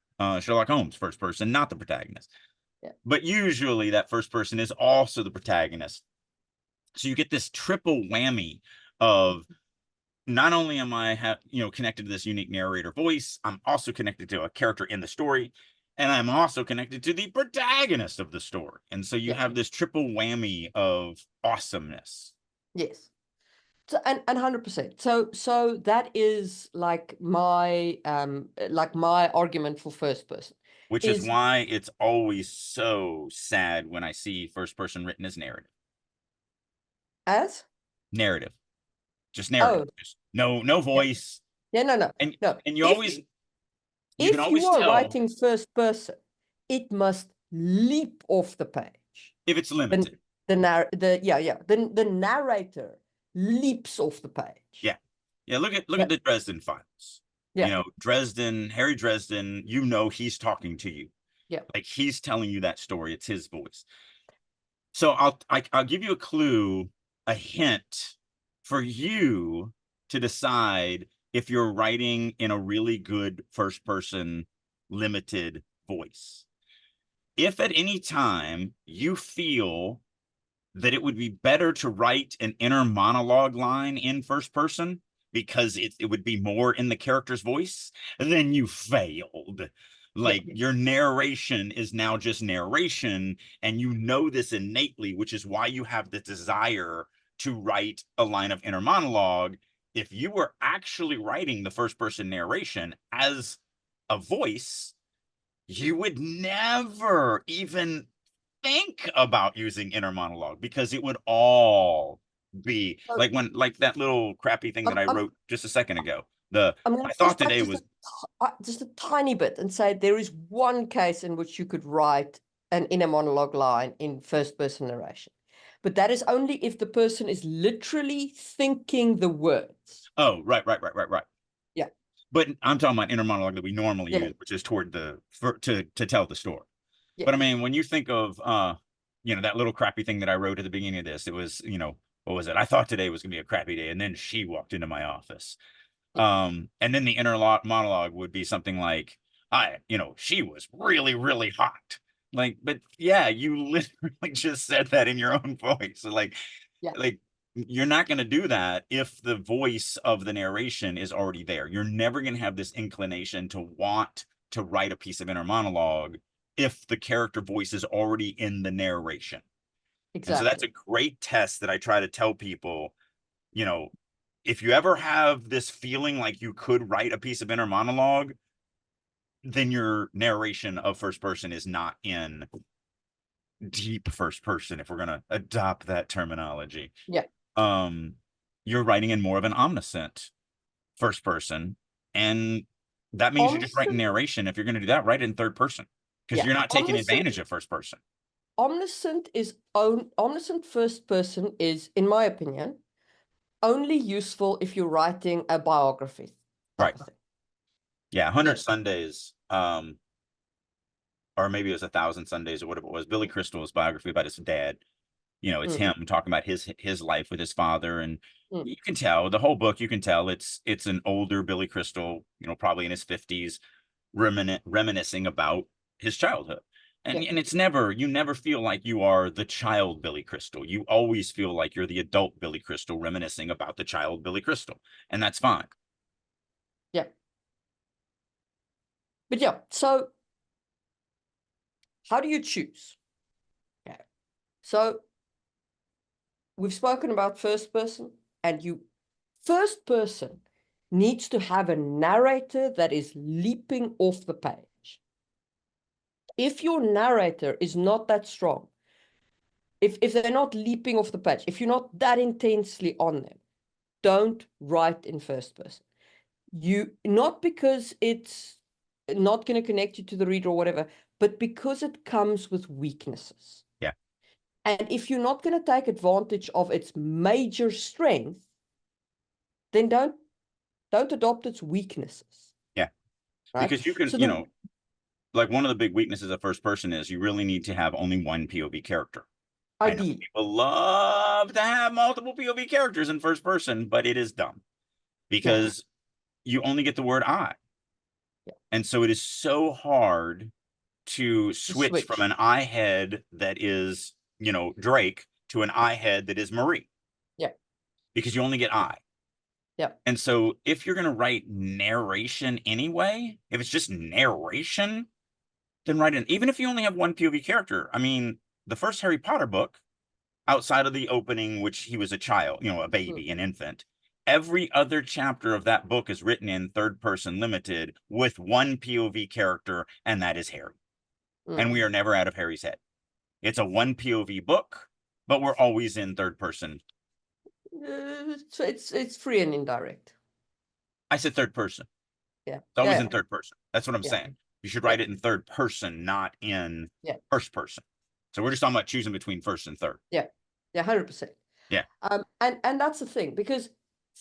Sherlock Holmes, first person, not the protagonist. Yeah. But usually that first person is also the protagonist. So you get this triple whammy of not only am I connected to this unique narrator voice, I'm also connected to a character in the story, and I'm also connected to the protagonist of the story. And so you Yeah. have this triple whammy of awesomeness. Yes. So, and 100%. So that is like my argument for first person Which is is why it's always so sad when I see first person written as narrative. as Narrative. Just narrative. oh Just no yeah, voice. yeah, no, no, And no. and you can If you always are tell writing first person, it must leap off the page. if it's The limited. the narrator leaps off the page. Yeah. Yeah, look at Yeah, the Dresden Files. yeah, Harry Dresden, he's talking to you. yeah. Like he's telling you that story. It's his voice. So I'll give you a clue, a hint for you to decide if you're writing in a really good first person limited voice. If at any time you feel that it would be better to write an inner monologue line in first person because it would be more in the character's voice, then you failed. Yeah, Like your narration is now just narration, and you know this innately, which is why you have the desire to write a line of inner monologue. If you were actually writing the first person narration as a voice, you would never even think about using inner monologue because it would all be so like that little crappy thing that I'm I I'm wrote just a second ago. The I'm going I to push thought back today was just a tiny bit and say there is one case in which you could write an inner monologue line in first person narration, but that is only if the person is literally thinking the words. oh right. Yeah, But I'm talking about inner monologue that we normally yeah, use, which is toward to tell the story. yeah, But I mean, when you think of that little crappy thing that I wrote at the beginning of this, it was, what was it? I thought today was gonna be a crappy day, and then she walked into my office. yeah. And then the inner monologue would be something like, she was really, really hot. Like, but yeah, you literally just said that in your own voice. So Yeah. like you're not going to do that if the voice of the narration is already there. You're never going to have this inclination to want to write a piece of inner monologue if the character voice is already in the narration. And so that's a Exactly. great test that I try to tell people, you know, if you ever have this feeling like you could write a piece of inner monologue, then your narration of first person is not in deep first person, if we're going to adopt that terminology. Yeah. You're writing in more of an omniscient first person, and that means you're just writing narration. If you're going to do that, write it in third person, because you're not taking advantage of first person. Omniscient first person is, in my opinion, only useful if you're writing a biography type of thing. Yeah, 100 Sundays, or maybe it was 1,000 Sundays or whatever it was. Billy Crystal's biography about his dad. You know, it's him talking about his life with his father, and you can tell the whole book. You can tell it's an older Billy Crystal, you know, probably in his 50s, reminiscing about his childhood. And it's never, you never feel like you are the child Billy Crystal. You always feel like you're the adult Billy Crystal reminiscing about the child Billy Crystal, and that's fine. Yeah. But yeah, so how do you choose? Okay. So we've spoken about first person, and first person needs to have a narrator that is leaping off the page. If your narrator is not that strong, if they're not leaping off the page, if you're not that intensely on them, don't write in first person. Not because it's not going to connect you to the reader or whatever, but because it comes with weaknesses. Yeah. And if you're not going to take advantage of its major strength, then don't adopt its weaknesses. Yeah. Right? Because you can, so you know, like one of the big weaknesses of first person is you really need to have only one POV character. Ideally. I know people love to have multiple POV characters in first person, but it is dumb because you only get the word I. Yeah. And so it is so hard to switch from an I head that is, you know, Drake to an I head that is Marie. Yeah. Because you only get I. Yeah. And so if you're going to write narration anyway, if it's just narration, then write in, even if you only have one POV character. I mean, the first Harry Potter book, outside of the opening, which he was a child, you know, a baby, an infant, every other chapter of that book is written in third person limited with one POV character, and that is Harry. And we are never out of Harry's head. It's a one POV book, but we're always in third person. So it's free and indirect. I said third person. Yeah. It's always in third person. That's what I'm saying. You should write it in third person, not in first person. So we're just talking about choosing between first and third. Yeah. Yeah, 100%. Yeah. And that's the thing, because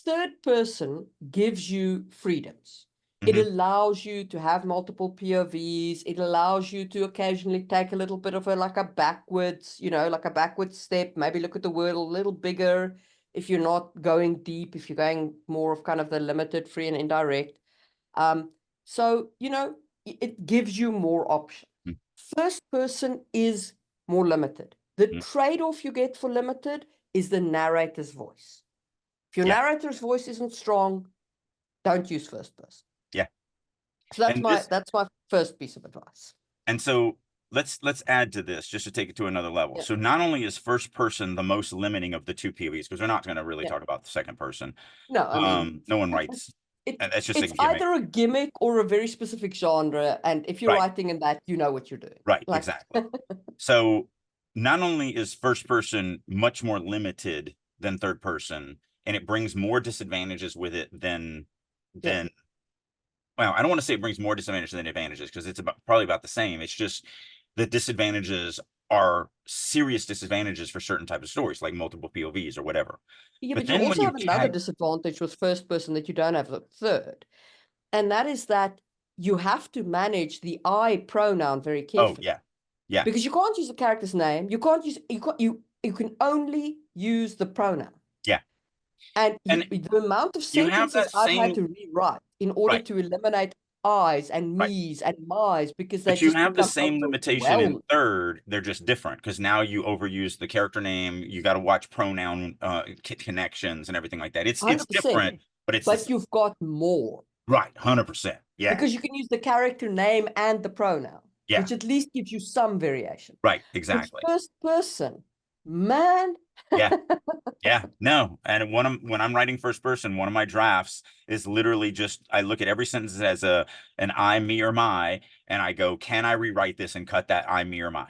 third person gives you freedoms. It allows you to have multiple POVs. It allows you to occasionally take a little bit of a backwards, you know, like a backwards step, maybe look at the world a little bigger if you're not going deep, if you're going more of kind of the limited, free and indirect. So, you know, it gives you more options. First person is more limited. The trade-off you get for limited is the narrator's voice. If your narrator's voice isn't strong, don't use first person. Yeah. So that's my first piece of advice. And so let's add to this just to take it to another level. Yeah. So not only is first person the most limiting of the two POVs, because we're not going to really talk about the second person. No, I mean, no one writes. It's just it's either a gimmick or a very specific genre, and if you're writing in that, you know what you're doing. Right, exactly. So not only is first person much more limited than third person, and it brings more disadvantages with it than well, I don't want to say it brings more disadvantages than advantages, because it's probably about the same. It's just the disadvantages are serious disadvantages for certain types of stories, like multiple POVs or whatever. Yeah, but you also have another disadvantage with first person that you don't have with third. And that is that you have to manage the I pronoun very carefully. Oh, yeah. Yeah. Because you can't use the character's name. You can only use the pronoun. Yeah. And the amount of sentences I've had to rewrite in order to eliminate I's and me's and my's, because they you have the same limitation in third. They're just different, because now you overuse the character name. You got to watch pronoun connections and everything like that. It's different, but you've got more. Right, 100%. Yeah, because you can use the character name and the pronoun, which at least gives you some variation. Right, exactly. With first person, Man. Yeah. Yeah, no. And when I'm writing first person, one of my drafts is literally just I look at every sentence as an I, me, or my, and I go, can I rewrite this and cut that I, me, or my?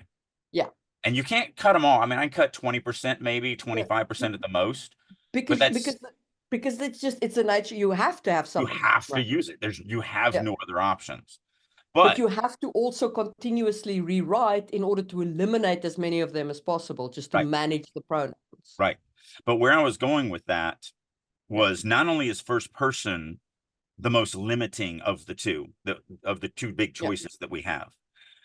Yeah. And you can't cut them all. I mean, I cut 20%, maybe Yeah. 25% at the most, but Because that's it's a nature. You have to have you something, have to right? use it. You have Yeah. no other options. But But you have to also continuously rewrite in order to eliminate as many of them as possible, just to right, manage the pronouns. right. But where I was going with that Yeah. was not only is first person the most limiting of the two, of the two big Yeah. choices that we have.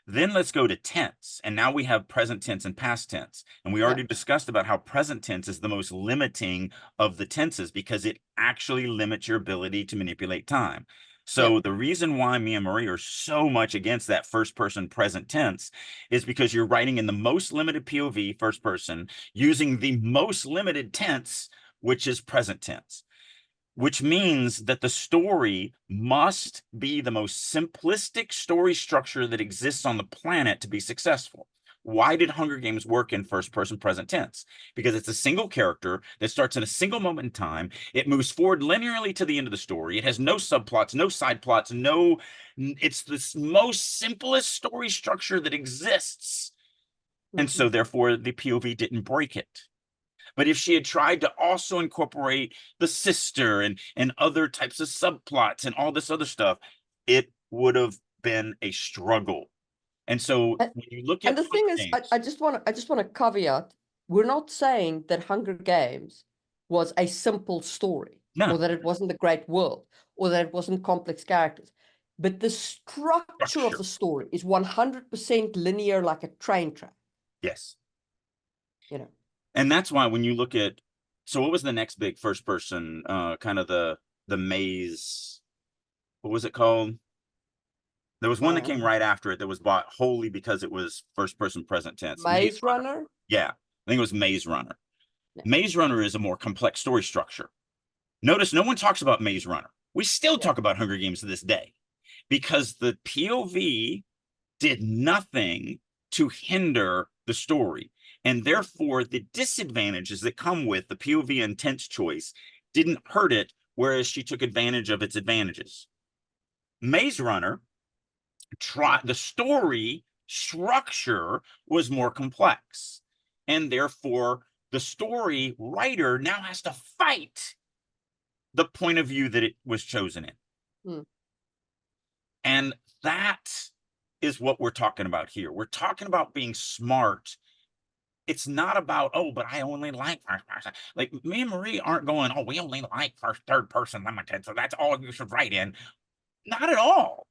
Then let's go to tense. And now we have present tense and past tense. And we Yeah. already discussed about how present tense is the most limiting of the tenses because it actually limits your ability to manipulate time. Yeah. So the reason why me and Marie are so much against that first person present tense is because you're writing in the most limited POV, first person, using the most limited tense, which is present tense, which means that the story must be the most simplistic story structure that exists on the planet to be successful. Why did Hunger Games work in first person present tense? Because it's a single character that starts in a single moment in time. It moves forward linearly to the end of the story. It has no subplots, no side plots, it's the most simplest story structure that exists. And Mhm. so therefore the POV didn't break it. But if she had tried to also incorporate the sister and other types of subplots and all this other stuff, it would have been a struggle. And so And, when you look and at the thing Hunger is, Games, I just want to caveat, we're not saying that Hunger Games was a simple story, or no that it wasn't a great world, or that it wasn't complex characters. But the structure of structure, the story is 100% linear, like a train track, yes. you know. And that's why when you look at, so what was the next big first person, kind of the maze, what was it called? There was one that came Um, right after it that was bought wholly because it was first person present tense. Maze Maze Runner. Runner. Yeah, I think it was Maze Runner. Yeah. Maze Runner is a more complex story structure. Notice no one talks about Maze Runner. We still Yeah. talk about Hunger Games to this day because the POV did nothing to hinder the story. And therefore, the disadvantages that come with the POV intense choice didn't hurt it, whereas she took advantage of its advantages. Maze Runner, the story structure was more complex. And therefore, the story writer now has to fight the point of view that it was chosen in. Hmm. And that is what we're talking about here. We're talking about being smart. It's not about, oh, but I only like first person. Like me and Marie aren't going, oh, we only like third person limited. So that's all you should write in. Not at all.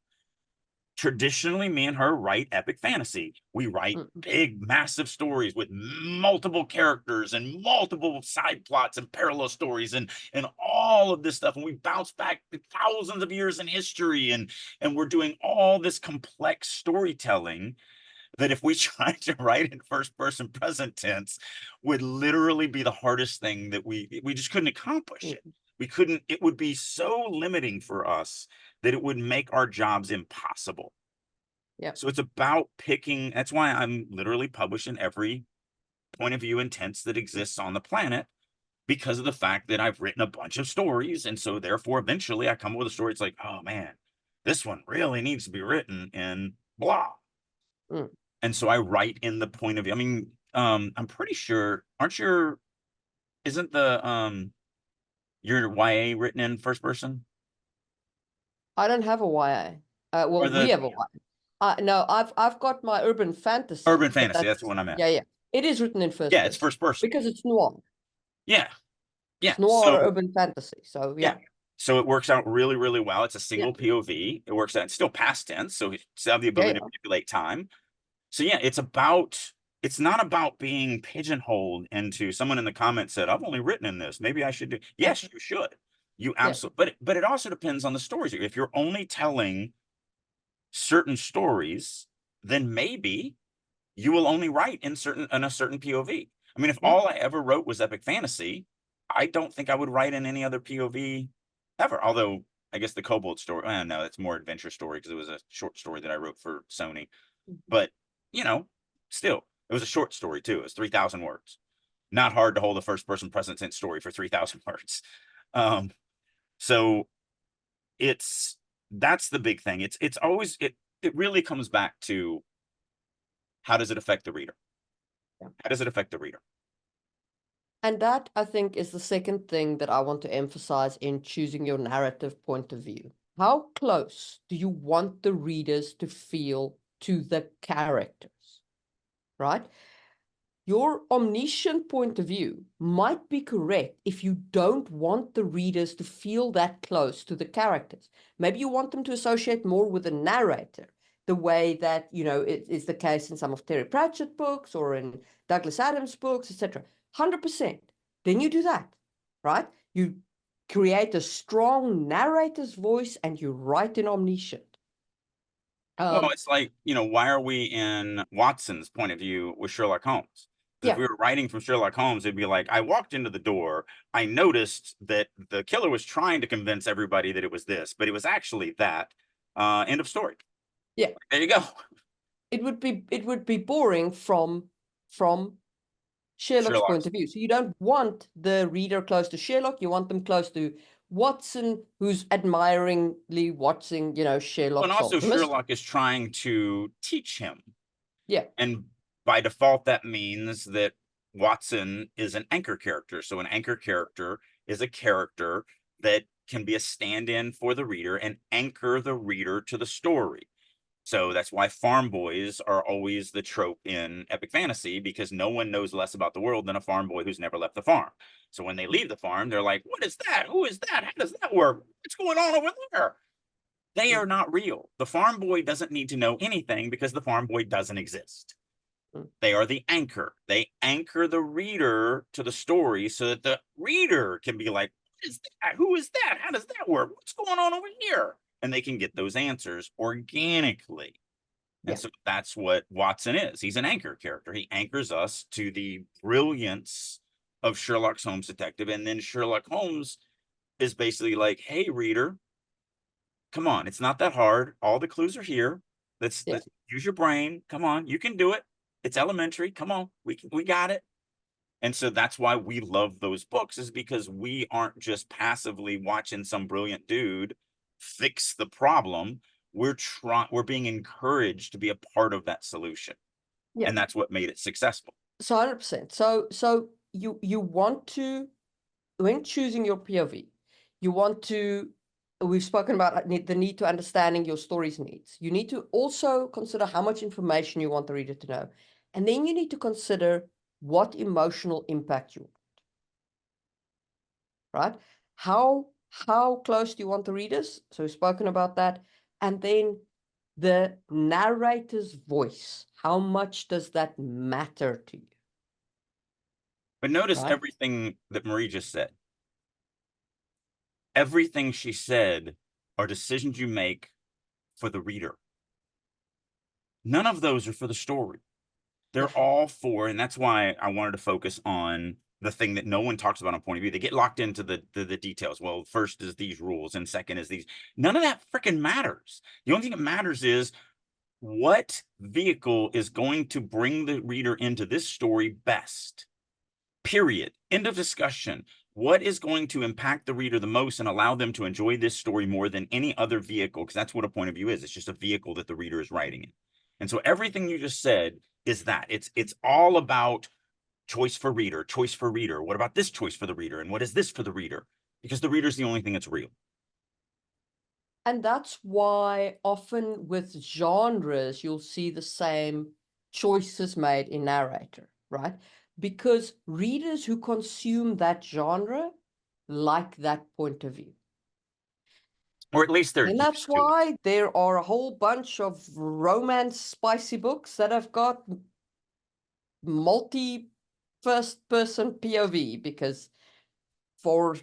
Traditionally, me and her write epic fantasy. We write Mm. big, massive stories with multiple characters and multiple side plots and parallel stories and all of this stuff. And we bounce back thousands of years in history and we're doing all this complex storytelling that if we tried to write in first person present tense would literally be the hardest thing that we just couldn't accomplish it. Mm. We couldn't, it would be so limiting for us that it would make our jobs impossible. Yeah. So it's about picking, that's why I'm literally publishing every point of view and tense that exists on the planet because of the fact that I've written a bunch of stories. And so therefore, eventually I come up with a story. It's like, oh man, this one really needs to be written in blah. Mm. And so I write in the point of view. I mean, I'm pretty sure, isn't your YA written in first person? I don't have a YA. Or Well, we the have a YA. No, I've got my urban fantasy, urban but fantasy, that's the that's, one I'm at. yeah, yeah. It is written in first Yeah, it's person first person. because it's noir. Yeah, yeah. It's noir So urban fantasy. So yeah. yeah, So it works out really, really well. It's a yeah, single POV. It works out, it's still past tense, so you still have the yeah, ability to yeah, manipulate time. So yeah, it's not about being pigeonholed into someone in the comments said, I've only written in this. Maybe I should do. Yes, you should. You yeah, absolutely, but it also depends on the stories. If you're only telling certain stories, then maybe you will only write in a certain POV. I mean, if yeah, all I ever wrote was epic fantasy, I don't think I would write in any other POV ever. Although I guess the Kobold story, no, it's more adventure story because it was a short story that I wrote for Sony. Mhm. But you know, still, it was a short story too. It was 3,000 words. not hard to hold a first person present tense story for 3,000 words. So that's the big thing. It's always, it really comes back to, how does it affect the reader? Yeah. How does it affect the reader? And that, I think, is the second thing that I want to emphasize in choosing your narrative point of view. How close do you want the readers to feel to the characters, right? Your omniscient point of view might be correct if you don't want the readers to feel that close to the characters. Maybe you want them to associate more with the narrator, the way that, you know, it is the case in some of Terry Pratchett books or in Douglas Adams books, etc. 100%. Then you do that, right? You create a strong narrator's voice and you write in omniscient. Well, it's like, why are we in Watson's point of view with Sherlock Holmes? Because if we were writing from Sherlock Holmes, it'd be like, I walked into the door, I noticed that the killer was trying to convince everybody that it was this, but it was actually that. End of story. Yeah. There you go. It would be boring from Sherlock's point of view. So you don't want the reader close to Sherlock. You want them close to Watson, who's admiringly watching, Sherlock And also solve the mystery. Sherlock is trying to teach him. Yeah. And by default, that means that Watson is an anchor character. So an anchor character is a character that can be a stand-in for the reader and anchor the reader to the story. So that's why farm boys are always the trope in epic fantasy, because no one knows less about the world than a farm boy who's never left the farm. So when they leave the farm, they're like, what is that? Who is that? How does that work? What's going on over there? They are not real. The farm boy doesn't need to know anything because the farm boy doesn't exist. They are the anchor. They anchor the reader to the story so that the reader can be like, what is that? Who is that? How does that work? What's going on over here? And they can get those answers organically. And so that's what Watson is. He's an anchor character. He anchors us to the brilliance of Sherlock Holmes detective. And then Sherlock Holmes is basically like, hey, reader, come on. It's not that hard. All the clues are here. Let's use your brain. Come on. You can do it. It's elementary. Come on. We got it. And so that's why we love those books, is because we aren't just passively watching some brilliant dude fix the problem. We're being encouraged to be a part of that solution. Yeah. And that's what made it successful. So 100%. So you want to, when choosing your POV, you want to, we've spoken about the need to understanding your story's needs. You need to also consider how much information you want the reader to know. And then you need to consider what emotional impact you want, right? How close do you want the readers? So we've spoken about that. And then the narrator's voice, how much does that matter to you? But notice everything that Marie just said. Everything she said are decisions you make for the reader. None of those are for the story. They're all for, and that's why I wanted to focus on the thing that no one talks about on point of view. They get locked into the details. Well, first is these rules and second is these. None of that freaking matters. The only thing that matters is what vehicle is going to bring the reader into this story best. Period. End of discussion. What is going to impact the reader the most and allow them to enjoy this story more than any other vehicle? Because that's what a point of view is. It's just a vehicle that the reader is writing in. And so everything you just said is that. It's all about choice for reader, choice for reader. What about this choice for the reader? And what is this for the reader? Because the reader is the only thing that's real. And that's why often with genres, you'll see the same choices made in narrator, right? Because readers who consume that genre like that point of view. Or at least they're and that's why there are a whole bunch of romance spicy books that have got multi first person POV, because for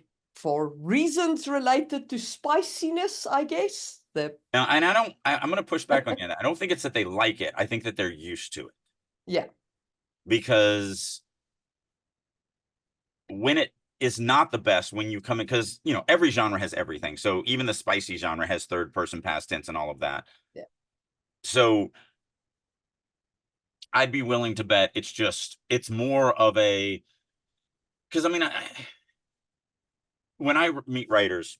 reasons related to spiciness, I guess. And I'm going to push back on you. I don't think it's that they like it. I think that they're used to it. Yeah. Because when it is not the best, when you come in, because, every genre has everything. So even the spicy genre has third person past tense and all of that. Yeah. So I'd be willing to bet it's more of a, because I mean, when I meet writers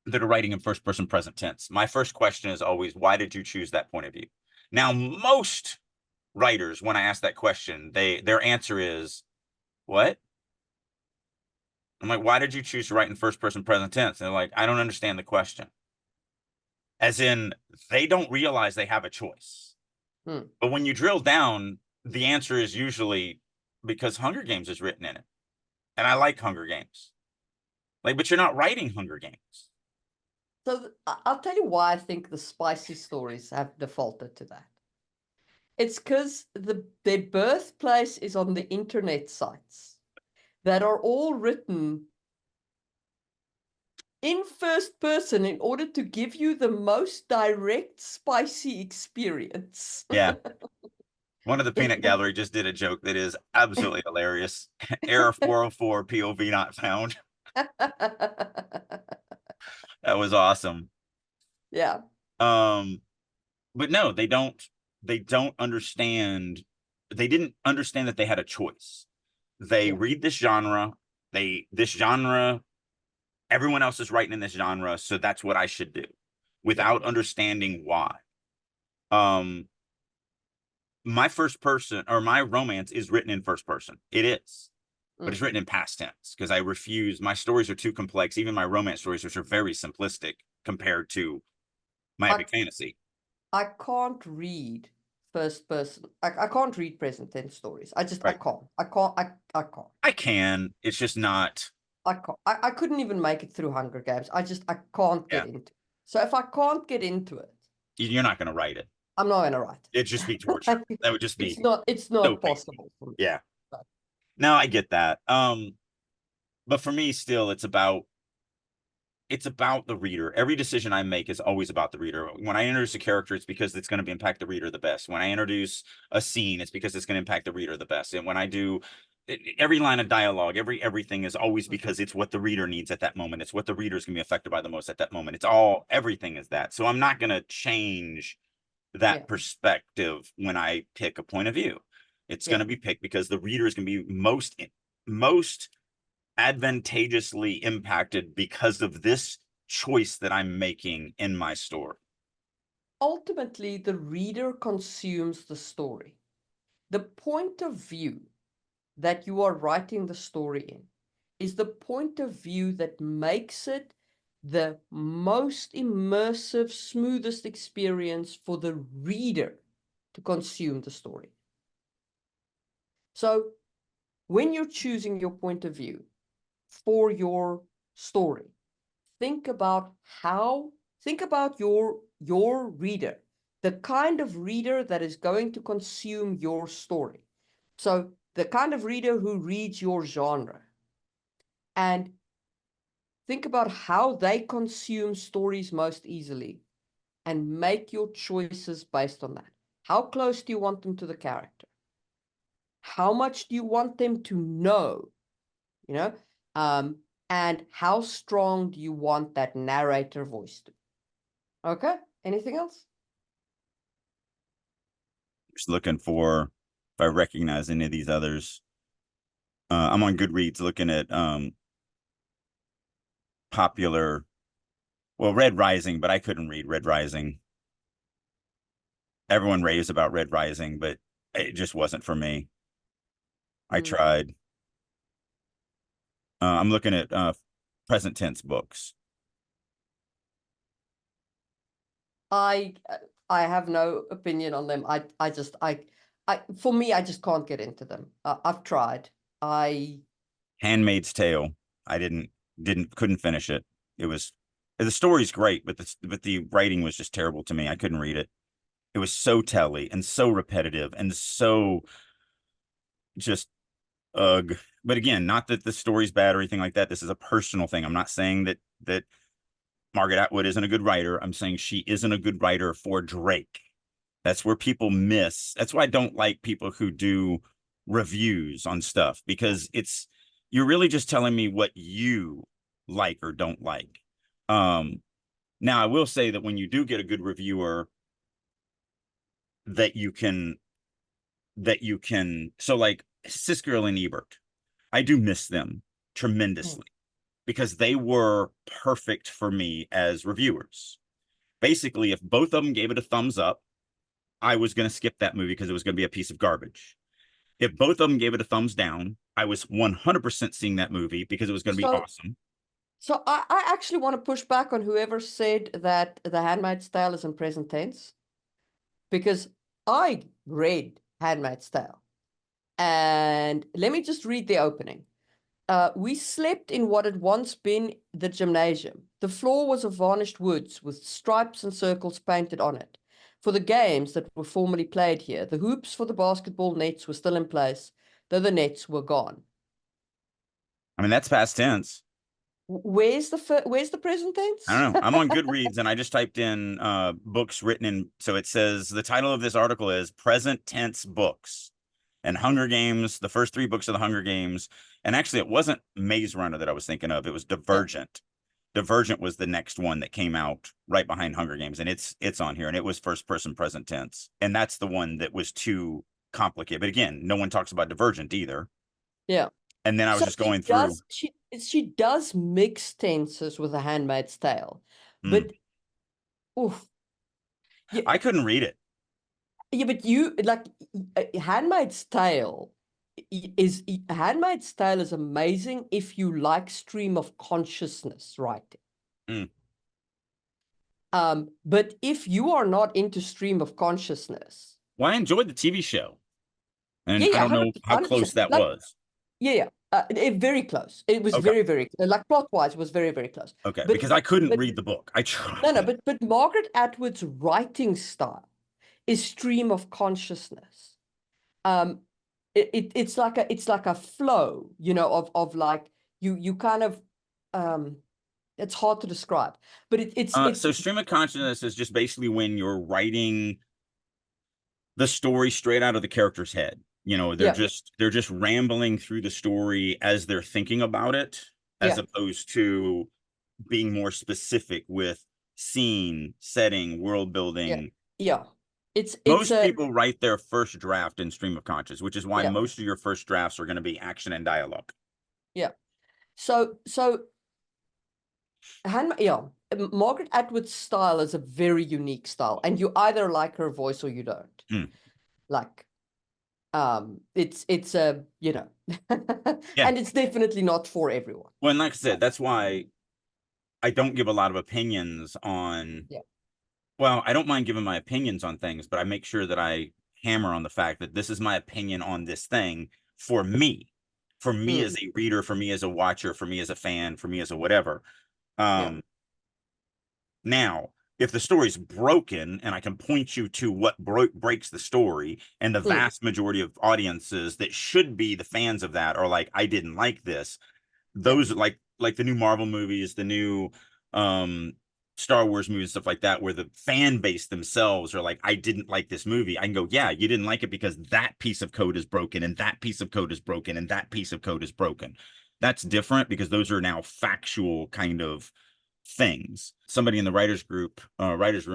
that are writing in first person present tense, my first question is always, why did you choose that point of view? Now, most writers, when I ask that question, their answer is, what? I'm like, why did you choose to write in first person present tense? And they're like, I don't understand the question. As in, they don't realize they have a choice. But when you drill down, the answer is usually because Hunger Games is written in it. And I like Hunger Games. Like, but you're not writing Hunger Games. So I'll tell you why I think the spicy stories have defaulted to that. It's because their birthplace is on the internet sites that are all written in first person in order to give you the most direct, spicy experience. Yeah. One of the peanut gallery just did a joke that is absolutely hilarious. Error 404, POV not found. That was awesome. Yeah. But no, they don't understand. They didn't understand that they had a choice. They read this genre, everyone else is writing in this genre, so that's what I should do, without understanding why. My first person, or my romance, is written in first person. It is, but it's written in past tense because I refuse. My stories are too complex. Even my romance stories, which are very simplistic compared to my epic fantasy. I can't read first person. I can't read present tense stories. I can't. I can't. I can. It's just not. I can't. I couldn't even make it through Hunger Games. I can't get into it. So if I can't get into it, You're not going to write it. I'm not going to write it. It'd just be torture. That would just be. It's not possible for me. Yeah. No, I get that. But for me, still, it's about the reader. Every decision I make is always about the reader. When I introduce a character, it's because it's going to impact the reader the best. When I introduce a scene, it's because it's going to impact the reader the best. And when I do every line of dialogue, everything is always because it's what the reader needs at that moment. It's what the reader is going to be affected by the most at that moment. Everything is that. So I'm not going to change that perspective when I pick a point of view. It's going to be picked because the reader is going to be most advantageously impacted because of this choice that I'm making in my story. Ultimately, the reader consumes the story. The point of view that you are writing the story in is the point of view that makes it the most immersive, smoothest experience for the reader to consume the story. So when you're choosing your point of view for your story, think about your reader, the kind of reader that is going to consume your story. So the kind of reader who reads your genre, and think about how they consume stories most easily and make your choices based on that. How close do you want them to the character? How much do you want them to know? And how strong do you want that narrator voice to be? Okay, anything else? Just looking for if I recognize any of these others. I'm on Goodreads looking at popular, Red Rising, but I couldn't read Red Rising. Everyone raves about Red Rising, but it just wasn't for me. I tried. I'm looking at present tense books. I have no opinion on them. For me, I just can't get into them. I've tried. Handmaid's Tale. I couldn't finish it. The story's great, but the writing was just terrible to me. I couldn't read it. It was so telly and so repetitive and so just ugh. But again, not that the story's bad or anything like that. This is a personal thing. I'm not saying that Margaret Atwood isn't a good writer. I'm saying she isn't a good writer for Drake. That's where people miss. That's why I don't like people who do reviews on stuff, because you're really just telling me what you like or don't like. Now I will say that when you do get a good reviewer that you can so like Siskel and Ebert, I do miss them Mm. tremendously because they were perfect for me as reviewers. Basically, if both of them gave it a thumbs up, I was going to skip that movie because it was going to be a piece of garbage. If both of them gave it a thumbs down, I was 100% seeing that movie because it was going to be So, awesome. so I actually want to push back on whoever said that The Handmaid's Tale is in present tense, because I read Handmaid's Tale. And let me just read the opening. We slept in what had once been the gymnasium. The floor was of varnished woods with stripes and circles painted on it. For the games that were formerly played here, the hoops for the basketball nets were still in place, though the nets were gone. I mean, that's past tense. Where's the present I tense? don't know. I'm on Goodreads and I just typed in books written in. So it says the title of this article is Present Tense Books. And Hunger Games, the first three books of the Hunger Games. And actually, it wasn't Maze Runner that I was thinking of. It was Yeah. Divergent. Divergent was the next one that came out right behind Hunger Games. And it's on here. And it was first person present tense. And that's the one that was too complicated. But again, no one talks about Divergent either. Yeah. And then I was So just going through. she does mix tenses with The Handmaid's Tale, Mm, but oof, yeah, I couldn't read it. yeah, but you like Handmaid's Tale Handmaid's Tale is amazing if you like stream of consciousness writing. Mm. But if you are not into stream of consciousness, Well, I enjoyed the TV show. And yeah, I yeah, don't know how 100%, close that like, was. yeah, yeah, very close. It was Okay. very, very like plot wise, it was very, very close. Okay. But Because I couldn't but read the book. I no, tried. but Margaret Atwood's writing style is stream of consciousness. Um, it's like a flow, you know, of like you kind of it's hard to describe, but it's So stream of consciousness is just basically when you're writing the story straight out of the character's head. You know, yeah, they're just rambling through the story as they're thinking about it, as yeah, opposed to being more specific with scene, setting, world yeah, building. yeah. It's Most a people write their first draft in stream of conscious, which is why yeah, most of your first drafts are going to be action and dialogue. yeah. So yeah, Margaret Atwood's style is a very unique style, and you either like her voice or you don't. Mm. Like, it's a you know, Yeah. and it's definitely not for everyone. Well, and like I said, that's why I don't give a lot of opinions on. Yeah. Well, I don't mind giving my opinions on things, but I make sure that I hammer on the fact that this is my opinion on this thing for me Mm, as a reader, for me as a watcher, for me as a fan, for me as a whatever. yeah. Um, Now, if the story's broken and I can point you to what breaks the story, and the Mm, vast majority of audiences that should be the fans of that are like, I didn't like this. yeah. Those like the new Marvel movies, the new um Star Wars movies, stuff like that, where the fan base themselves are like, I didn't like this movie. I can go, yeah, you didn't like it because that piece of code is broken, and that piece of code is broken, and that piece of code is broken. That's different because those are now factual kind of things. Somebody in the writers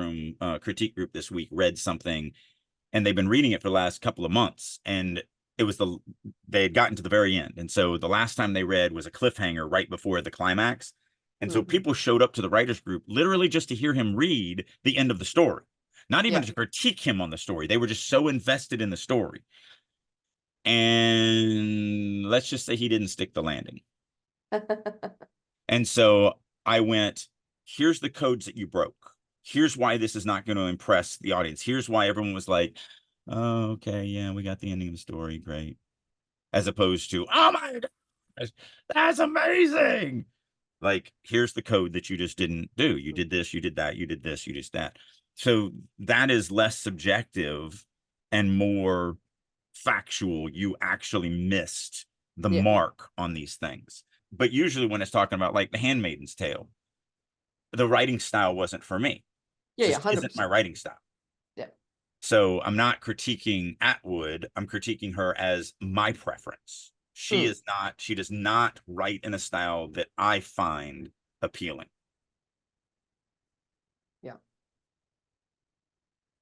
room critique group this week read something, and they've been reading it for the last couple of months, and it was they had gotten to the very end, and so the last time they read was a cliffhanger right before the climax, and so Mm, people showed up to the writers group literally just to hear him read the end of the story, not even yeah. to critique him on the story. They were just so invested in the story, and let's just say he didn't stick the landing. And so I went, here's the codes that you broke. Here's why this is not going to impress the audience. Here's why everyone was like, oh, okay, yeah, we got the ending of the story. Great. As opposed to, oh my gosh, that's amazing. Like, here's the code that you just didn't do. You did this, you did that, you did this, you did that. So that is less subjective and more factual. You actually missed the Yeah. mark on these things. But usually when it's talking about like The Handmaiden's Tale, the writing style wasn't for me. Yeah, It yeah, just isn't my 100%. writing style. Yeah. So I'm not critiquing Atwood. I'm critiquing her as my preference. Mm, She does not write in a style that I find appealing. yeah.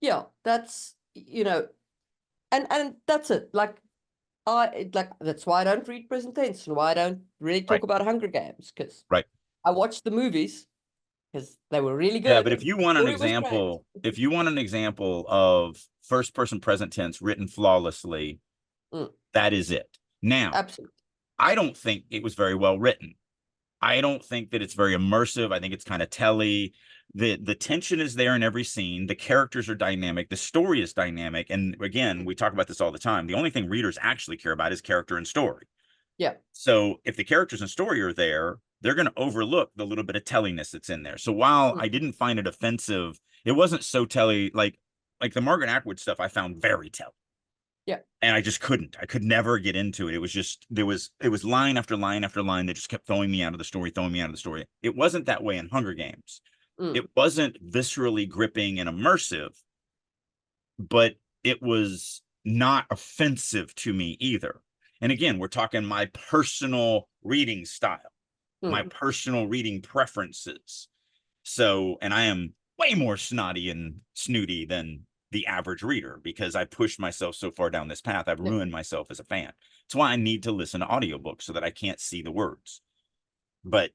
Yeah, that's, and that's it. Like, that's why I don't read present tense and why I don't really talk Right. about Hunger Games, because Right. I watched the movies because they were really Yeah, good. but And if you the want an story was great. example, if you want an example of first person present tense written flawlessly, that is it. Now, Absolutely. I don't think it was very well written. I don't think that it's very immersive. I think it's kind of telly. The tension is there in every scene. The characters are dynamic. The story is dynamic. And again, we talk about this all the time. The only thing readers actually care about is character and story. Yeah. So if the characters and story are there, they're going to overlook the little bit of telliness that's in there. So while I didn't find it offensive, it wasn't so telly like the Margaret Atwood stuff I found very telly. Yeah. And I just couldn't. I could never get into it. It was just it was line after line after line that just kept throwing me out of the story, throwing me out of the story. It wasn't that way in Hunger Games. It wasn't viscerally gripping and immersive, but it was not offensive to me either. And again, we're talking my personal reading style, my personal reading preferences. So, and I am way more snotty and snooty than the average reader because I pushed myself so far down this path. I've ruined myself as a fan. That's why I need to listen to audiobooks so that I can't see the words. But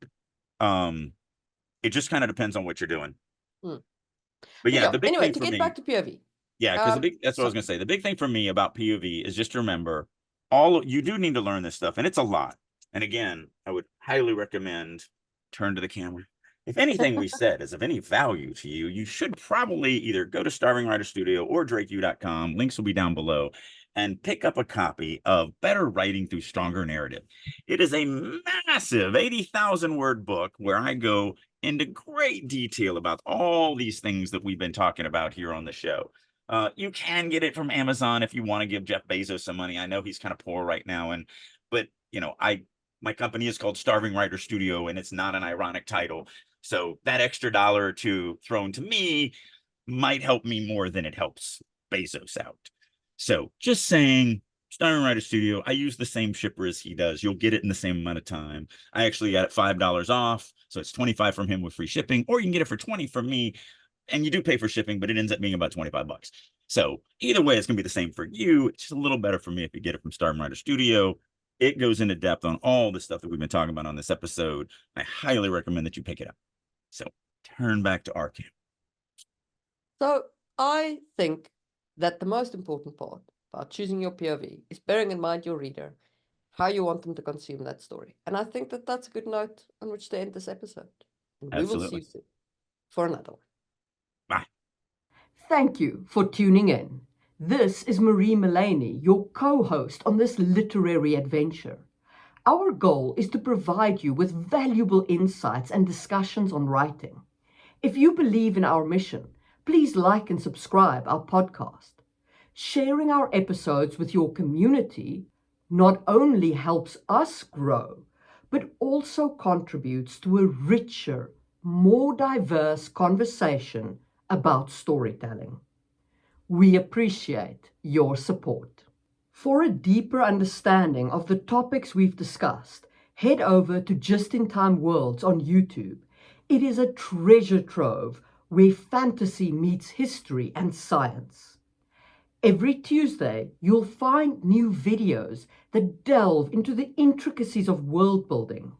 it just kind of depends on what you're doing. But yeah, the big anyway, thing to for get me, back to POV. yeah, because that's what I was gonna say. The big thing for me about POV is just to remember you do need to learn this stuff, and it's a lot. And again, I would highly recommend turn to the camera. If anything we said is of any value to you, you should probably either go to Starving Writer Studio or drakeu.com. Links will be down below. And pick up a copy of Better Writing Through Stronger Narrative. It is a massive 80,000 word book where I go into great detail about all these things that we've been talking about here on the show. You can get it from Amazon if you want to give Jeff Bezos some money. I know he's kind of poor right now, but you know, my company is called Starving Writer Studio, and it's not an ironic title. So that extra dollar or two thrown to me might help me more than it helps Bezos out. So just saying, Starving Writer Studio, I use the same shipper as he does. You'll get it in the same amount of time. I actually got it $5 off, so it's 25 from him with free shipping, or you can get it for 20 from me, and you do pay for shipping, but it ends up being about 25 bucks. So either way, it's gonna be the same for you. It's just a little better for me if you get it from Starving Writer Studio. It goes into depth on all the stuff that we've been talking about on this episode. I highly recommend that you pick it up. So turn back to Arkham. So I think that the most important part about choosing your POV is bearing in mind your reader, how you want them to consume that story. And I think that that's a good note on which to end this episode. And we will see you soon for another one. Bye. Thank you for tuning in. This is Marie Mullaney, your co-host on this literary adventure. Our goal is to provide you with valuable insights and discussions on writing. If you believe in our mission, please like and subscribe our podcast. Sharing our episodes with your community not only helps us grow, but also contributes to a richer, more diverse conversation about storytelling. We appreciate your support. For a deeper understanding of the topics we've discussed, head over to Just in Time Worlds on YouTube. It is a treasure trove where fantasy meets history and science. Every Tuesday, you'll find new videos that delve into the intricacies of world building,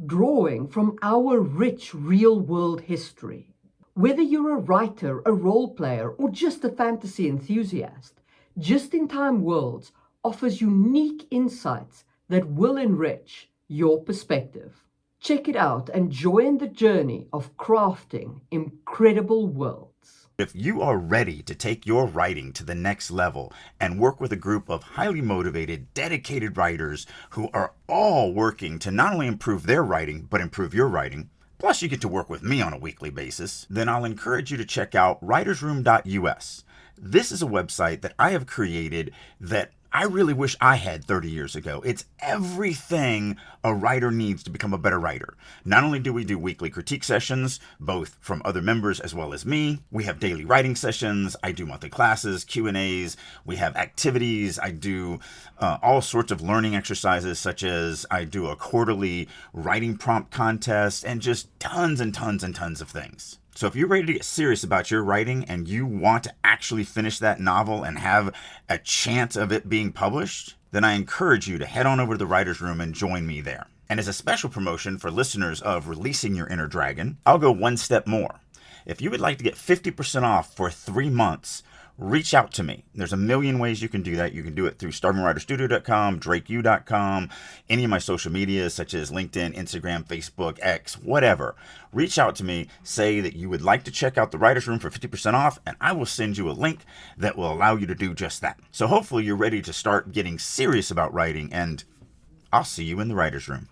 drawing from our rich real-world history. Whether you're a writer, a role player, or just a fantasy enthusiast, Just in Time Worlds offers unique insights that will enrich your perspective. Check it out and join the journey of crafting incredible worlds. If you are ready to take your writing to the next level and work with a group of highly motivated, dedicated writers who are all working to not only improve their writing, but improve your writing, plus you get to work with me on a weekly basis, then I'll encourage you to check out writersroom.us. This is a website that I have created that I really wish I had 30 years ago. It's everything a writer needs to become a better writer. Not only do we do weekly critique sessions, both from other members as well as me, we have daily writing sessions, I do monthly classes, Q&As, we have activities, I do all sorts of learning exercises, such as I do a quarterly writing prompt contest, and just tons and tons and tons of things. So if you're ready to get serious about your writing and you want to actually finish that novel and have a chance of it being published, then I encourage you to head on over to the Writer's Room and join me there. And as a special promotion for listeners of Releasing Your Inner Dragon, I'll go one step more. If you would like to get 50% off for 3 months, reach out to me. There's a million ways you can do that. You can do it through starvingwriterstudio.com, drakeu.com, any of my social medias such as LinkedIn, Instagram, Facebook, X, whatever. Reach out to me, say that you would like to check out the Writer's Room for 50% off, and I will send you a link that will allow you to do just that. So hopefully you're ready to start getting serious about writing, and I'll see you in the Writer's Room.